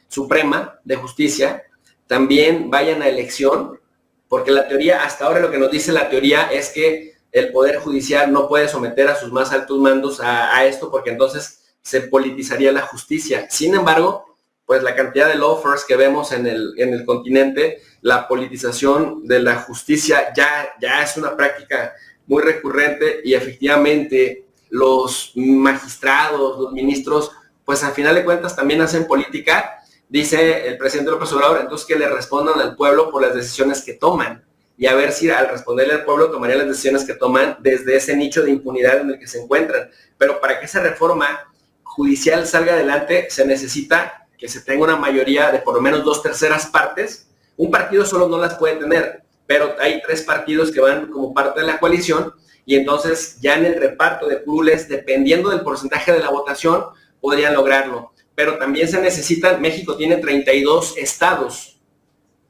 Suprema de Justicia también vayan a elección, porque la teoría, hasta ahora lo que nos dice la teoría es que el Poder Judicial no puede someter a sus más altos mandos a esto, porque entonces se politizaría la justicia. Sin embargo, pues la cantidad de lawfers que vemos en el continente, la politización de la justicia ya es una práctica muy recurrente, y efectivamente los magistrados, los ministros, pues al final de cuentas también hacen política. Dice el presidente López Obrador, entonces que le respondan al pueblo por las decisiones que toman, y a ver si al responderle al pueblo tomarían las decisiones que toman desde ese nicho de impunidad en el que se encuentran. Pero para que esa reforma judicial salga adelante, se necesita que se tenga una mayoría de por lo menos 2/3 partes. Un partido solo no las puede tener, pero hay 3 partidos que van como parte de la coalición, y entonces ya en el reparto de curules, dependiendo del porcentaje de la votación, podrían lograrlo. pero también se necesitan, México tiene 32 estados,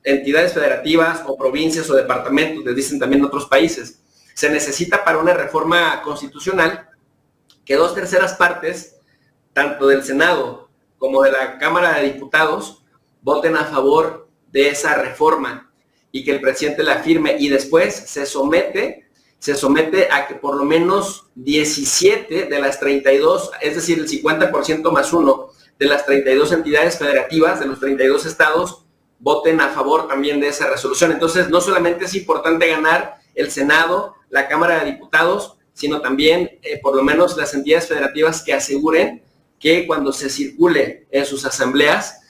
entidades federativas o provincias o departamentos, les dicen también en otros países. Se necesita para una reforma constitucional que 2/3 partes, tanto del Senado como de la Cámara de Diputados, voten a favor de esa reforma y que el presidente la firme, y después se somete a que por lo menos 17 de las 32, es decir, el 50% más 1 de las 32 entidades federativas de los 32 estados voten a favor también de esa resolución. Entonces, no solamente es importante ganar el Senado, la Cámara de Diputados, sino también por lo menos las entidades federativas que aseguren que cuando se circule en sus asambleas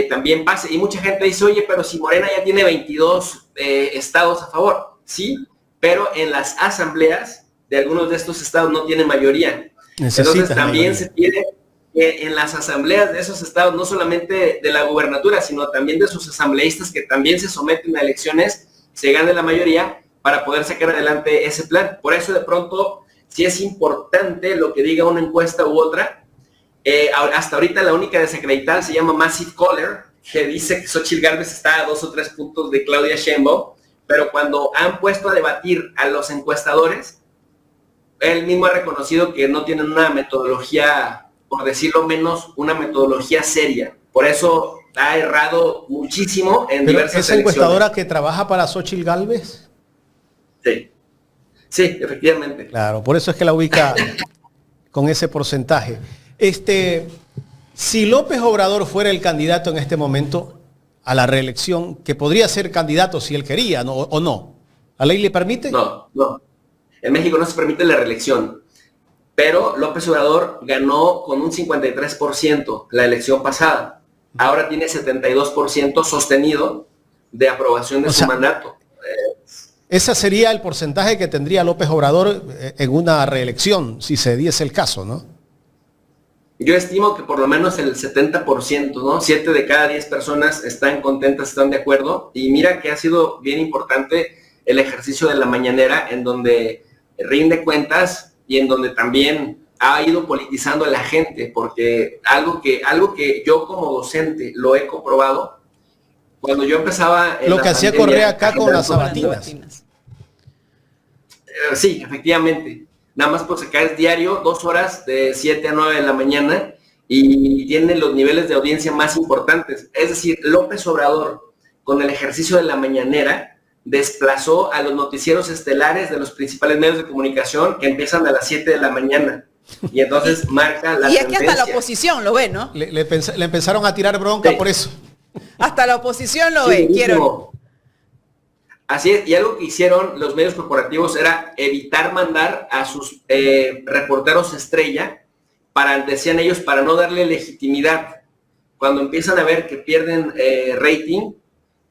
también pase. Y mucha gente dice, oye, pero si Morena ya tiene 22 estados a favor. Sí, pero en las asambleas de algunos de estos estados no tiene mayoría. Entonces también se pide que en las asambleas de esos estados, no solamente de la gubernatura, sino también de sus asambleístas que también se someten a elecciones, se gane la mayoría para poder sacar adelante ese plan. Por eso de pronto sí es importante lo que diga una encuesta u otra. Hasta ahorita la única desacreditada se llama Massive Caller, que dice que Xóchitl Gálvez está a 2 o 3 puntos de Claudia Sheinbaum, pero cuando han puesto a debatir a los encuestadores, él mismo ha reconocido que no tienen una metodología, por decirlo menos, una metodología seria. Por eso ha errado muchísimo en diversas elecciones. ¿Esa encuestadora que trabaja para Xóchitl Gálvez? Sí. Sí, efectivamente. Claro, por eso es que la ubica con ese porcentaje. Si López Obrador fuera el candidato en este momento a la reelección, que podría ser candidato si él quería, ¿no? ¿O no? ¿La ley le permite? No. En México no se permite la reelección, pero López Obrador ganó con un 53% la elección pasada. Ahora tiene 72% sostenido de aprobación de su mandato. Ese sería el porcentaje que tendría López Obrador en una reelección, si se diese el caso, ¿no? Yo estimo que por lo menos el 70%, ¿no? 7 de cada 10 personas están contentas, están de acuerdo. Y mira que ha sido bien importante el ejercicio de la mañanera, en donde rinde cuentas y en donde también ha ido politizando a la gente, porque algo que yo como docente lo he comprobado. Cuando yo empezaba lo que hacía Correa acá con las sabatinas. Sí, efectivamente. Nada más por sacar es diario, 2 horas de 7 a 9 de la mañana y tiene los niveles de audiencia más importantes. Es decir, López Obrador, con el ejercicio de la mañanera, desplazó a los noticieros estelares de los principales medios de comunicación que empiezan a las 7 de la mañana. Y entonces marca la tendencia. Y es que hasta la oposición lo ve, ¿no? Le empezaron a tirar bronca por eso. Hasta la oposición lo ve, quiero. Así es, y algo que hicieron los medios corporativos era evitar mandar a sus reporteros estrella, decían ellos, para no darle legitimidad. Cuando empiezan a ver que pierden rating,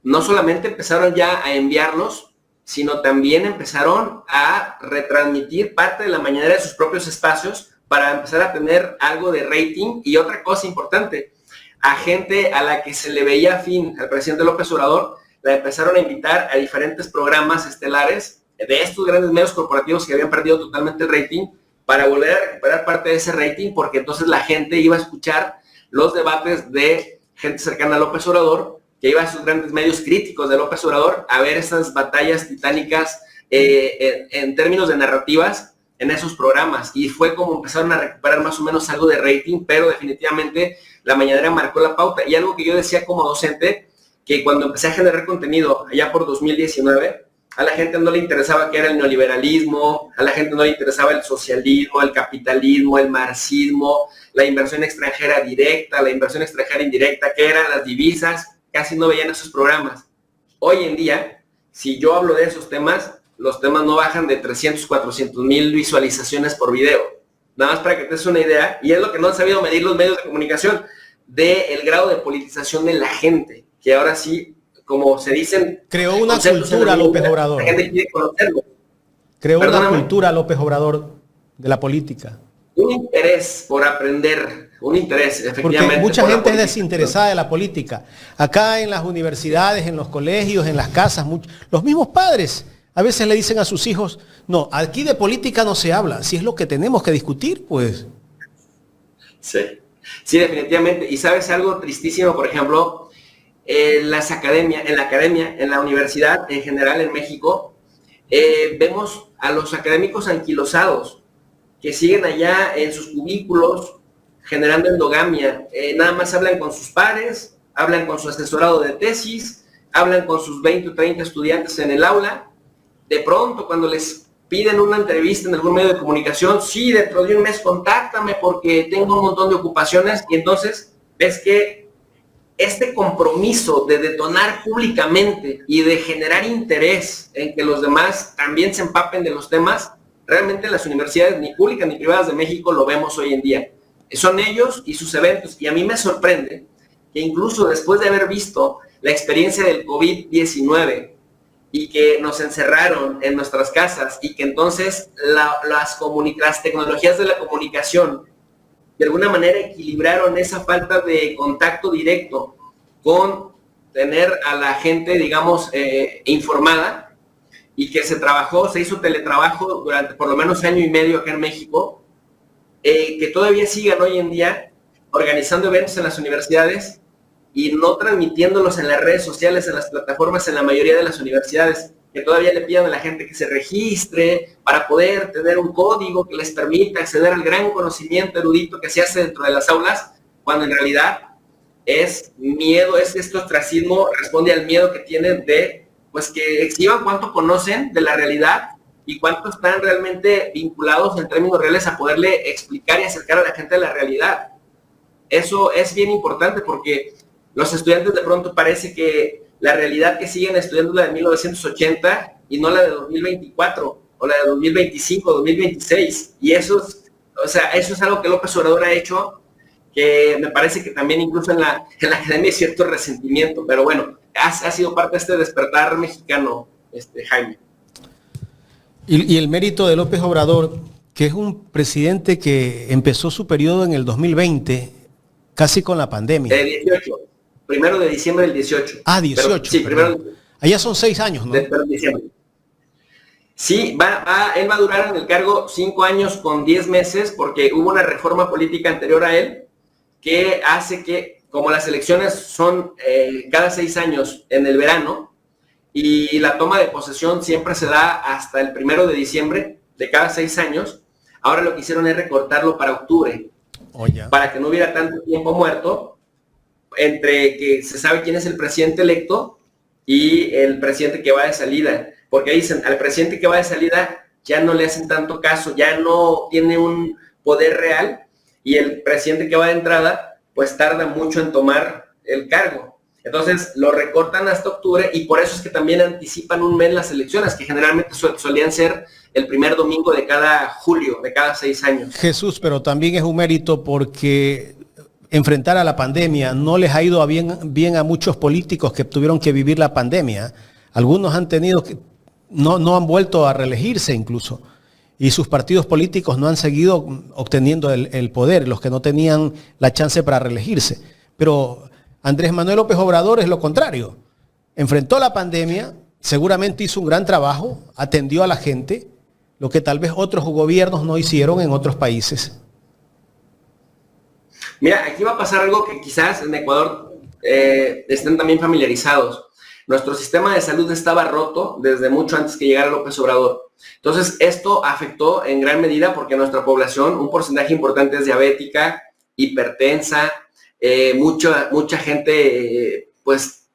no solamente empezaron ya a enviarlos, sino también empezaron a retransmitir parte de la mañanera de sus propios espacios para empezar a tener algo de rating. Y otra cosa importante, a gente a la que se le veía afín al presidente López Obrador, la empezaron a invitar a diferentes programas estelares de estos grandes medios corporativos que habían perdido totalmente el rating, para volver a recuperar parte de ese rating, porque entonces la gente iba a escuchar los debates de gente cercana a López Obrador, que iba a esos grandes medios críticos de López Obrador a ver esas batallas titánicas en términos de narrativas en esos programas. Y fue como empezaron a recuperar más o menos algo de rating, pero definitivamente la mañanera marcó la pauta. Y algo que yo decía como docente, que cuando empecé a generar contenido allá por 2019, a la gente no le interesaba qué era el neoliberalismo, a la gente no le interesaba el socialismo, el capitalismo, el marxismo, la inversión extranjera directa, la inversión extranjera indirecta, qué eran las divisas, casi no veían esos programas. Hoy en día, si yo hablo de esos temas, los temas no bajan de 300, 400 mil visualizaciones por video. Nada más para que te des una idea, y es lo que no han sabido medir los medios de comunicación, del grado de politización de la gente, que ahora sí, como se dicen... Creó una cultura López Obrador. La gente quiere conocerlo. Creó una cultura López Obrador de la política. Un interés por aprender, un interés, efectivamente. Porque mucha gente es desinteresada de la política. Acá en las universidades, en los colegios, en las casas, los mismos padres a veces le dicen a sus hijos, no, aquí de política no se habla, si es lo que tenemos que discutir, pues... Sí. Sí, definitivamente. Y sabes algo tristísimo, por ejemplo, en la academia, en la universidad en general en México, vemos a los académicos anquilosados que siguen allá en sus cubículos generando endogamia. Nada más hablan con sus pares, hablan con su asesorado de tesis, hablan con sus 20 o 30 estudiantes en el aula. De pronto, cuando les piden una entrevista en algún medio de comunicación, sí, dentro de un mes contáctame porque tengo un montón de ocupaciones, y entonces ves que este compromiso de detonar públicamente y de generar interés en que los demás también se empapen de los temas, realmente las universidades ni públicas ni privadas de México lo vemos hoy en día. Son ellos y sus eventos, y a mí me sorprende que incluso después de haber visto la experiencia del COVID-19 y que nos encerraron en nuestras casas y que entonces las tecnologías de la comunicación de alguna manera equilibraron esa falta de contacto directo con tener a la gente, digamos, informada, y que se hizo teletrabajo durante por lo menos año y medio acá en México, que todavía sigan hoy en día organizando eventos en las universidades y no transmitiéndolos en las redes sociales, en las plataformas, en la mayoría de las universidades, que todavía le pidan a la gente que se registre para poder tener un código que les permita acceder al gran conocimiento erudito que se hace dentro de las aulas, cuando en realidad es miedo, este ostracismo responde al miedo que tienen de, pues, que exhiban cuánto conocen de la realidad y cuánto están realmente vinculados en términos reales a poderle explicar y acercar a la gente a la realidad. Eso es bien importante porque los estudiantes de pronto parece que la realidad que siguen estudiando es la de 1980 y no la de 2024 o la de 2025, 2026. Y eso es algo que López Obrador ha hecho, que me parece que también incluso en la academia hay cierto resentimiento. Pero bueno, ha sido parte de este despertar mexicano, Jaime. Y el mérito de López Obrador, que es un presidente que empezó su periodo en el 2020, casi con la pandemia. 18. 1 de diciembre del 18. Ah, 18. Pero, sí, primero. Allá son 6 años, ¿no? De diciembre. Sí, él va a durar en el cargo 5 años con 10 meses, porque hubo una reforma política anterior a él que hace que, como las elecciones son cada 6 años en el verano, y la toma de posesión siempre se da hasta el 1 de diciembre de cada 6 años, ahora lo que hicieron es recortarlo para octubre, para que no hubiera tanto tiempo muerto entre que se sabe quién es el presidente electo y el presidente que va de salida, porque dicen, al presidente que va de salida ya no le hacen tanto caso, ya no tiene un poder real, y el presidente que va de entrada pues tarda mucho en tomar el cargo. Entonces lo recortan hasta octubre, y por eso es que también anticipan un mes las elecciones, que generalmente solían ser el primer domingo de cada julio, de cada 6 años. Jesús, pero también es un mérito porque enfrentar a la pandemia no les ha ido bien a muchos políticos que tuvieron que vivir la pandemia. Algunos han tenido que, no han vuelto a reelegirse incluso, y sus partidos políticos no han seguido obteniendo el poder, los que no tenían la chance para reelegirse. Pero Andrés Manuel López Obrador es lo contrario. Enfrentó la pandemia, seguramente hizo un gran trabajo, atendió a la gente, lo que tal vez otros gobiernos no hicieron en otros países. Mira, aquí va a pasar algo que quizás en Ecuador estén también familiarizados. Nuestro sistema de salud estaba roto desde mucho antes que llegara López Obrador. Entonces, esto afectó en gran medida porque nuestra población, un porcentaje importante es diabética, hipertensa, mucha gente pues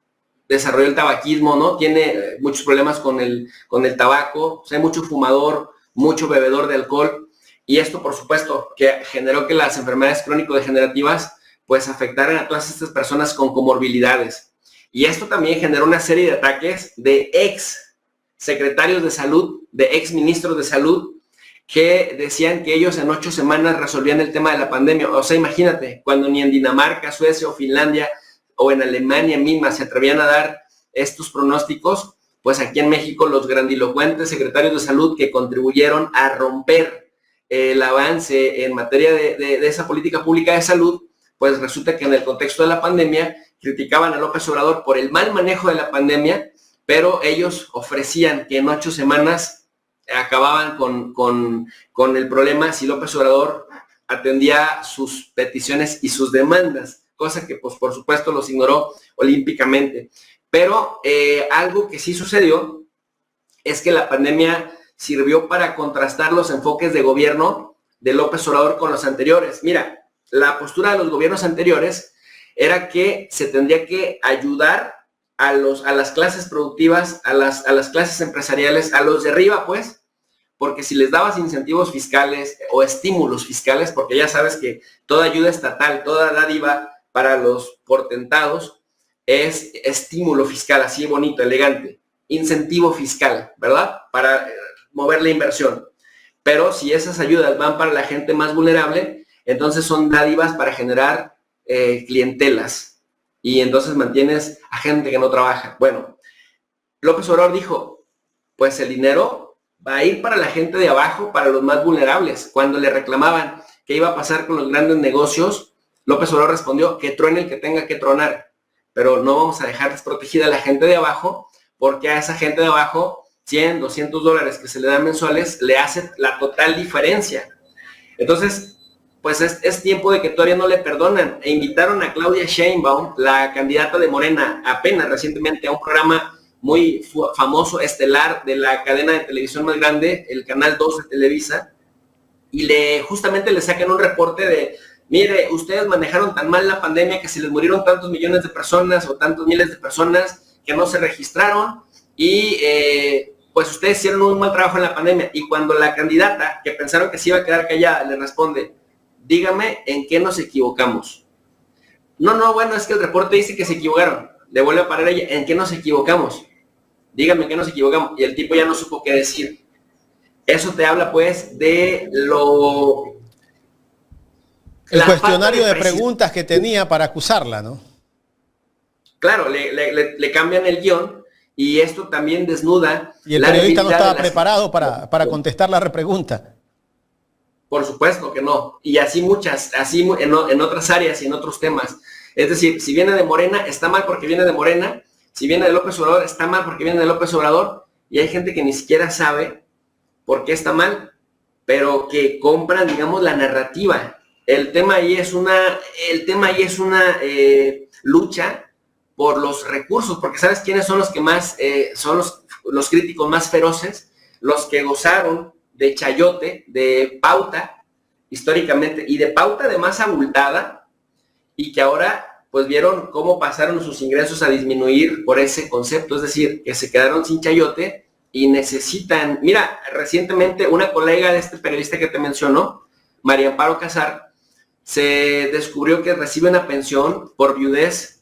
desarrolló el tabaquismo, ¿no? Tiene muchos problemas con el tabaco, o sea, hay mucho fumador, mucho bebedor de alcohol. Y esto, por supuesto, que generó que las enfermedades crónico-degenerativas pues afectaran a todas estas personas con comorbilidades. Y esto también generó una serie de ataques de ex secretarios de salud, de ex ministros de salud, que decían que ellos en 8 semanas resolvían el tema de la pandemia. O sea, imagínate, cuando ni en Dinamarca, Suecia o Finlandia o en Alemania misma se atrevían a dar estos pronósticos, pues aquí en México los grandilocuentes secretarios de salud que contribuyeron a romper el avance en materia de esa política pública de salud, pues resulta que en el contexto de la pandemia criticaban a López Obrador por el mal manejo de la pandemia, pero ellos ofrecían que en 8 semanas acababan con el problema si López Obrador atendía sus peticiones y sus demandas, cosa que pues por supuesto los ignoró olímpicamente. Pero algo que sí sucedió es que la pandemia sirvió para contrastar los enfoques de gobierno de López Obrador con los anteriores. Mira, la postura de los gobiernos anteriores era que se tendría que ayudar a las clases productivas, a las clases empresariales, a los de arriba, pues, porque si les dabas incentivos fiscales o estímulos fiscales, porque ya sabes que toda ayuda estatal, toda dádiva para los portentados es estímulo fiscal, así bonito, elegante, incentivo fiscal, ¿verdad? Para mover la inversión. Pero si esas ayudas van para la gente más vulnerable, entonces son dádivas para generar clientelas. Y entonces mantienes a gente que no trabaja. Bueno, López Obrador dijo, pues el dinero va a ir para la gente de abajo, para los más vulnerables. Cuando le reclamaban qué iba a pasar con los grandes negocios, López Obrador respondió que truene el que tenga que tronar. Pero no vamos a dejar desprotegida a la gente de abajo, porque a esa gente de abajo, 100, 200 dólares que se le dan mensuales, le hace la total diferencia. Entonces, pues es tiempo de que todavía no le perdonan. E invitaron a Claudia Sheinbaum, la candidata de Morena, apenas recientemente a un programa muy famoso, estelar, de la cadena de televisión más grande, el Canal 2 de Televisa, y justamente le sacan un reporte de, mire, ustedes manejaron tan mal la pandemia que se les murieron tantos millones de personas o tantos miles de personas que no se registraron, y pues ustedes hicieron un mal trabajo en la pandemia. Y cuando la candidata, que pensaron que se iba a quedar callada, le responde, dígame en qué nos equivocamos. No, bueno, es que el reporte dice que se equivocaron. Le vuelve a parar ella, ¿en qué nos equivocamos? Dígame en qué nos equivocamos. Y el tipo ya no supo qué decir. Eso te habla, pues, de lo... El cuestionario de preguntas que tenía para acusarla, ¿no? Claro, le cambian el guión y esto también desnuda... Y el periodista no estaba preparado para contestar la repregunta. Por supuesto que no. Y así muchas, así en otras áreas y en otros temas. Es decir, si viene de Morena, está mal porque viene de Morena. Si viene de López Obrador, está mal porque viene de López Obrador. Y hay gente que ni siquiera sabe por qué está mal, pero que compran, digamos, la narrativa. El tema ahí es una lucha por los recursos, porque ¿sabes quiénes son los que más, son los críticos más feroces? Los que gozaron de chayote, de pauta, históricamente, y de pauta de más abultada, y que ahora pues vieron cómo pasaron sus ingresos a disminuir por ese concepto, es decir, que se quedaron sin chayote y necesitan, mira, recientemente una colega de este periodista que te mencionó, María Amparo Casar, se descubrió que recibe una pensión por viudez,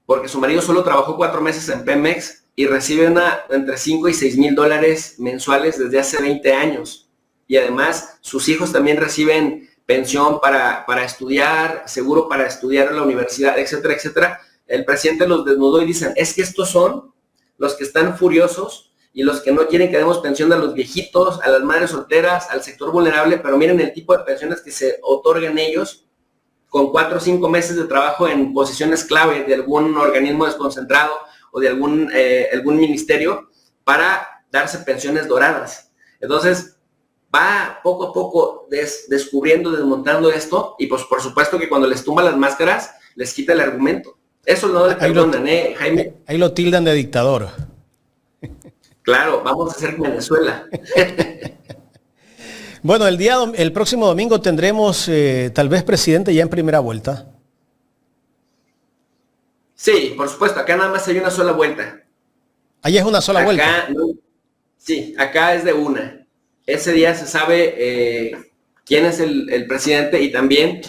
porque su marido solo trabajó 4 meses en Pemex, y recibe entre 5 y 6 mil dólares mensuales desde hace 20 años. Y además, sus hijos también reciben pensión para estudiar, seguro para estudiar en la universidad, etcétera, etcétera. El presidente los desnudó y dicen, es que estos son los que están furiosos y los que no quieren que demos pensión a los viejitos, a las madres solteras, al sector vulnerable, pero miren el tipo de pensiones que se otorgan ellos con 4 o 5 meses de trabajo en posiciones clave de algún organismo desconcentrado o de algún ministerio para darse pensiones doradas. Entonces, va poco a poco descubriendo, desmontando esto, y pues por supuesto que cuando les tumba las máscaras, les quita el argumento. Eso no le perdonan, Jaime. Ahí lo tildan de dictador. Claro, vamos a hacer Venezuela. Bueno, el próximo domingo tendremos tal vez presidente ya en primera vuelta. Sí, por supuesto, acá nada más hay una sola vuelta. Allá es una sola vuelta. No, sí, acá es de una. Ese día se sabe quién es el presidente y también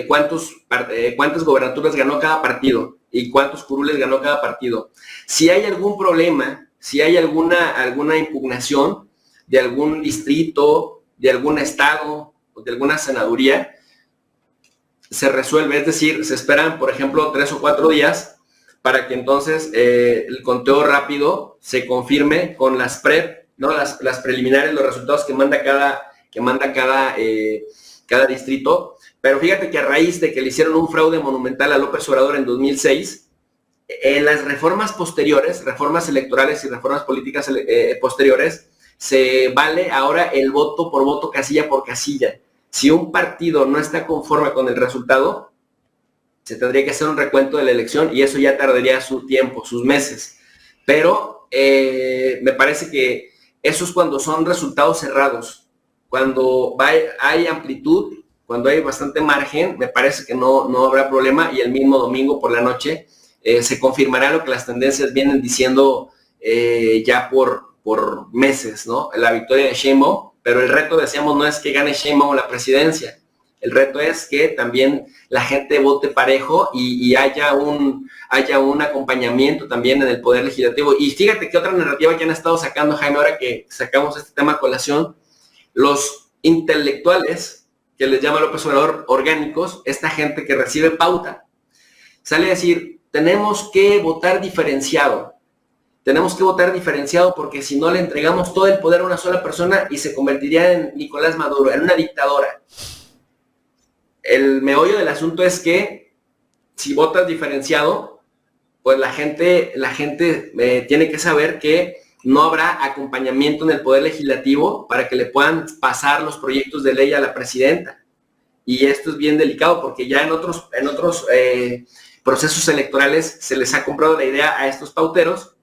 cuántas gobernaturas ganó cada partido y cuántos curules ganó cada partido. Si hay algún problema, si hay alguna impugnación de algún distrito, de algún estado o de alguna senaduría, se resuelve, es decir, se esperan, por ejemplo, 3 o 4 días para que entonces el conteo rápido se confirme con las ¿no? Las preliminares, los resultados que manda cada distrito. Pero fíjate que a raíz de que le hicieron un fraude monumental a López Obrador en 2006, en las reformas posteriores, reformas electorales y reformas políticas posteriores, se vale ahora el voto por voto, casilla por casilla. Si un partido no está conforme con el resultado, se tendría que hacer un recuento de la elección y eso ya tardaría su tiempo, sus meses. Pero me parece que eso es cuando son resultados cerrados. Cuando hay amplitud, cuando hay bastante margen, me parece que no habrá problema y el mismo domingo por la noche se confirmará lo que las tendencias vienen diciendo ya por meses, ¿no? La victoria de Sheinbaum, pero el reto, decíamos, no es que gane Sheinbaum la presidencia. El reto es que también la gente vote parejo y haya un acompañamiento también en el Poder Legislativo. Y fíjate que otra narrativa que han estado sacando, Jaime, ahora que sacamos este tema a colación, los intelectuales, que les llama López Obrador orgánicos, esta gente que recibe pauta, sale a decir, tenemos que votar diferenciado. Tenemos que votar diferenciado porque si no le entregamos todo el poder a una sola persona y se convertiría en Nicolás Maduro, en una dictadora. El meollo del asunto es que si votas diferenciado, pues la gente tiene que saber que no habrá acompañamiento en el Poder Legislativo para que le puedan pasar los proyectos de ley a la presidenta. Y esto es bien delicado porque ya en otros procesos electorales se les ha comprado la idea a estos pauteros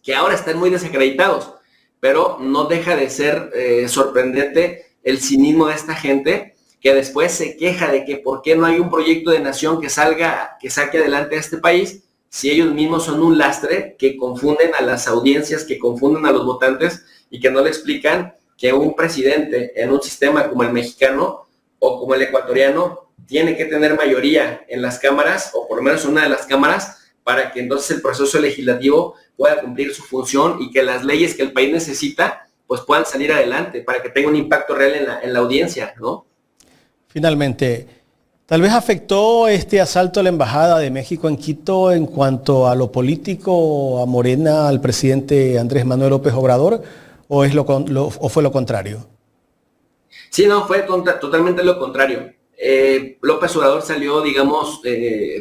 que ahora están muy desacreditados, pero no deja de ser sorprendente el cinismo de esta gente que después se queja de que por qué no hay un proyecto de nación que saque adelante a este país, si ellos mismos son un lastre que confunden a las audiencias, que confunden a los votantes y que no le explican que un presidente en un sistema como el mexicano o como el ecuatoriano tiene que tener mayoría en las cámaras, o por lo menos una de las cámaras, para que entonces el proceso legislativo pueda cumplir su función y que las leyes que el país necesita pues puedan salir adelante para que tenga un impacto real en la audiencia, ¿no? Finalmente, tal vez afectó este asalto a la Embajada de México en Quito en cuanto a lo político, a Morena, al presidente Andrés Manuel López Obrador, o fue lo contrario? Sí, no, fue totalmente lo contrario. López Obrador salió, digamos,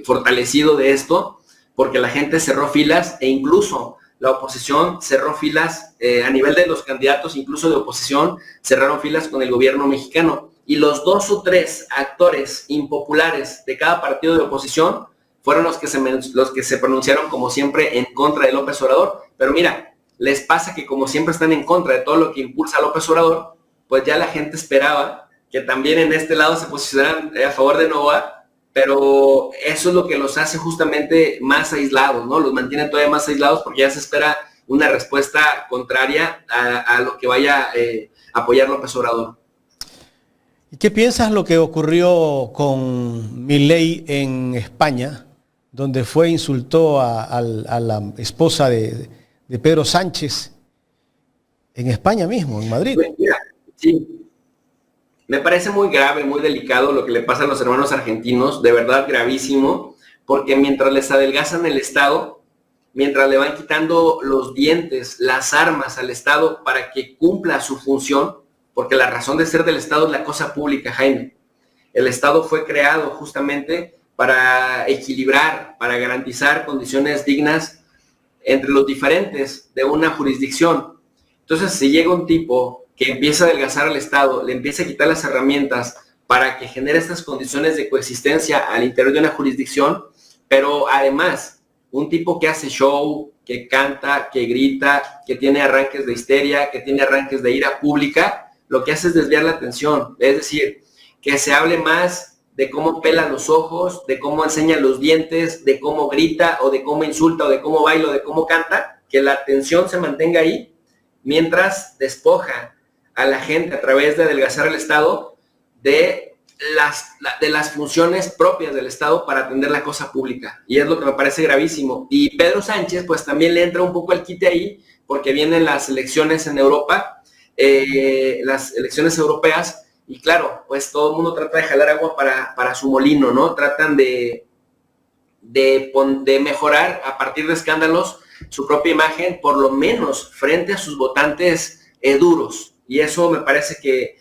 fortalecido de esto, porque la gente cerró filas e incluso la oposición cerró filas a nivel de los candidatos, incluso de oposición, cerraron filas con el gobierno mexicano. Y los 2 o 3 actores impopulares de cada partido de oposición fueron los que se pronunciaron como siempre en contra de López Obrador. Pero mira, les pasa que como siempre están en contra de todo lo que impulsa López Obrador, pues ya la gente esperaba que también en este lado se posicionaran a favor de Novoa, pero eso es lo que los hace justamente más aislados, ¿no? Los mantiene todavía más aislados porque ya se espera una respuesta contraria a lo que vaya a apoyar López Obrador. ¿Y qué piensas lo que ocurrió con Milei en España, donde insultó a la esposa de Pedro Sánchez en España mismo, en Madrid? Pues mira, sí, me parece muy grave, muy delicado lo que le pasa a los hermanos argentinos, de verdad gravísimo, porque mientras les adelgazan el Estado, mientras le van quitando los dientes, las armas al Estado para que cumpla su función, porque la razón de ser del Estado es la cosa pública, Jaime. El Estado fue creado justamente para equilibrar, para garantizar condiciones dignas entre los diferentes de una jurisdicción. Entonces, si llega un tipo que empieza a adelgazar al Estado, le empieza a quitar las herramientas para que genere estas condiciones de coexistencia al interior de una jurisdicción, pero además, un tipo que hace show, que canta, que grita, que tiene arranques de histeria, que tiene arranques de ira pública, lo que hace es desviar la atención, es decir, que se hable más de cómo pela los ojos, de cómo enseña los dientes, de cómo grita, o de cómo insulta, o de cómo baila, o de cómo canta, que la atención se mantenga ahí, mientras despoja a la gente a través de adelgazar el Estado de las funciones propias del Estado para atender la cosa pública. Y es lo que me parece gravísimo. Y Pedro Sánchez, pues también le entra un poco al quite ahí, porque vienen las elecciones en Europa, las elecciones europeas, y claro, pues todo el mundo trata de jalar agua para su molino, ¿no? Tratan de mejorar a partir de escándalos su propia imagen, por lo menos frente a sus votantes duros. Y eso me parece que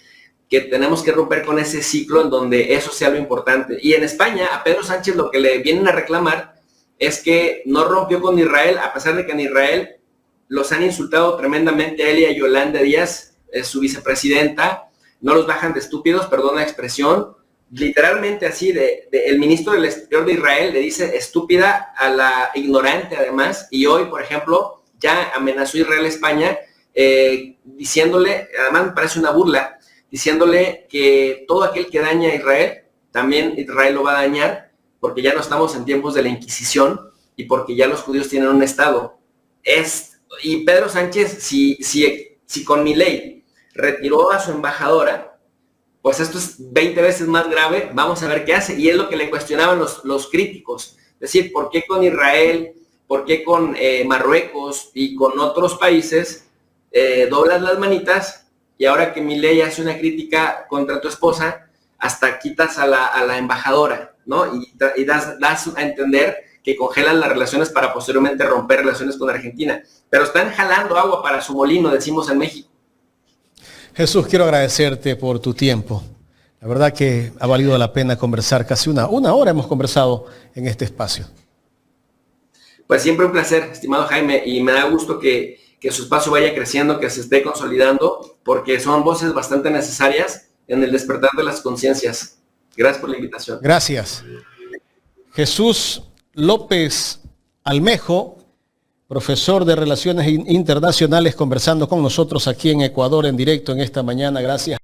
tenemos que romper con ese ciclo en donde eso sea lo importante. Y en España, a Pedro Sánchez lo que le vienen a reclamar es que no rompió con Israel, a pesar de que en Israel los han insultado tremendamente a él y a Yolanda Díaz, su vicepresidenta, no los bajan de estúpidos, perdón la expresión, literalmente así, el ministro del Exterior de Israel le dice estúpida a la ignorante además, y hoy, por ejemplo, ya amenazó Israel a España, diciéndole, además me parece una burla, diciéndole que todo aquel que daña a Israel, también Israel lo va a dañar, porque ya no estamos en tiempos de la Inquisición y porque ya los judíos tienen un Estado. Y Pedro Sánchez, si con Milei retiró a su embajadora, pues esto es 20 veces más grave, vamos a ver qué hace. Y es lo que le cuestionaban los críticos. Es decir, ¿por qué con Israel, por qué con Marruecos y con otros países doblas las manitas y ahora que Milei hace una crítica contra tu esposa, hasta quitas a la embajadora, ¿no? Y das a entender que congelan las relaciones para posteriormente romper relaciones con Argentina. Pero están jalando agua para su molino, decimos en México. Jesús, quiero agradecerte por tu tiempo. La verdad que ha valido la pena conversar, casi una hora hemos conversado en este espacio. Pues siempre un placer, estimado Jaime, y me da gusto que su espacio vaya creciendo, que se esté consolidando, porque son voces bastante necesarias en el despertar de las conciencias. Gracias por la invitación. Gracias. Jesús López Almejo, profesor de Relaciones Internacionales, conversando con nosotros aquí en Ecuador en directo en esta mañana. Gracias.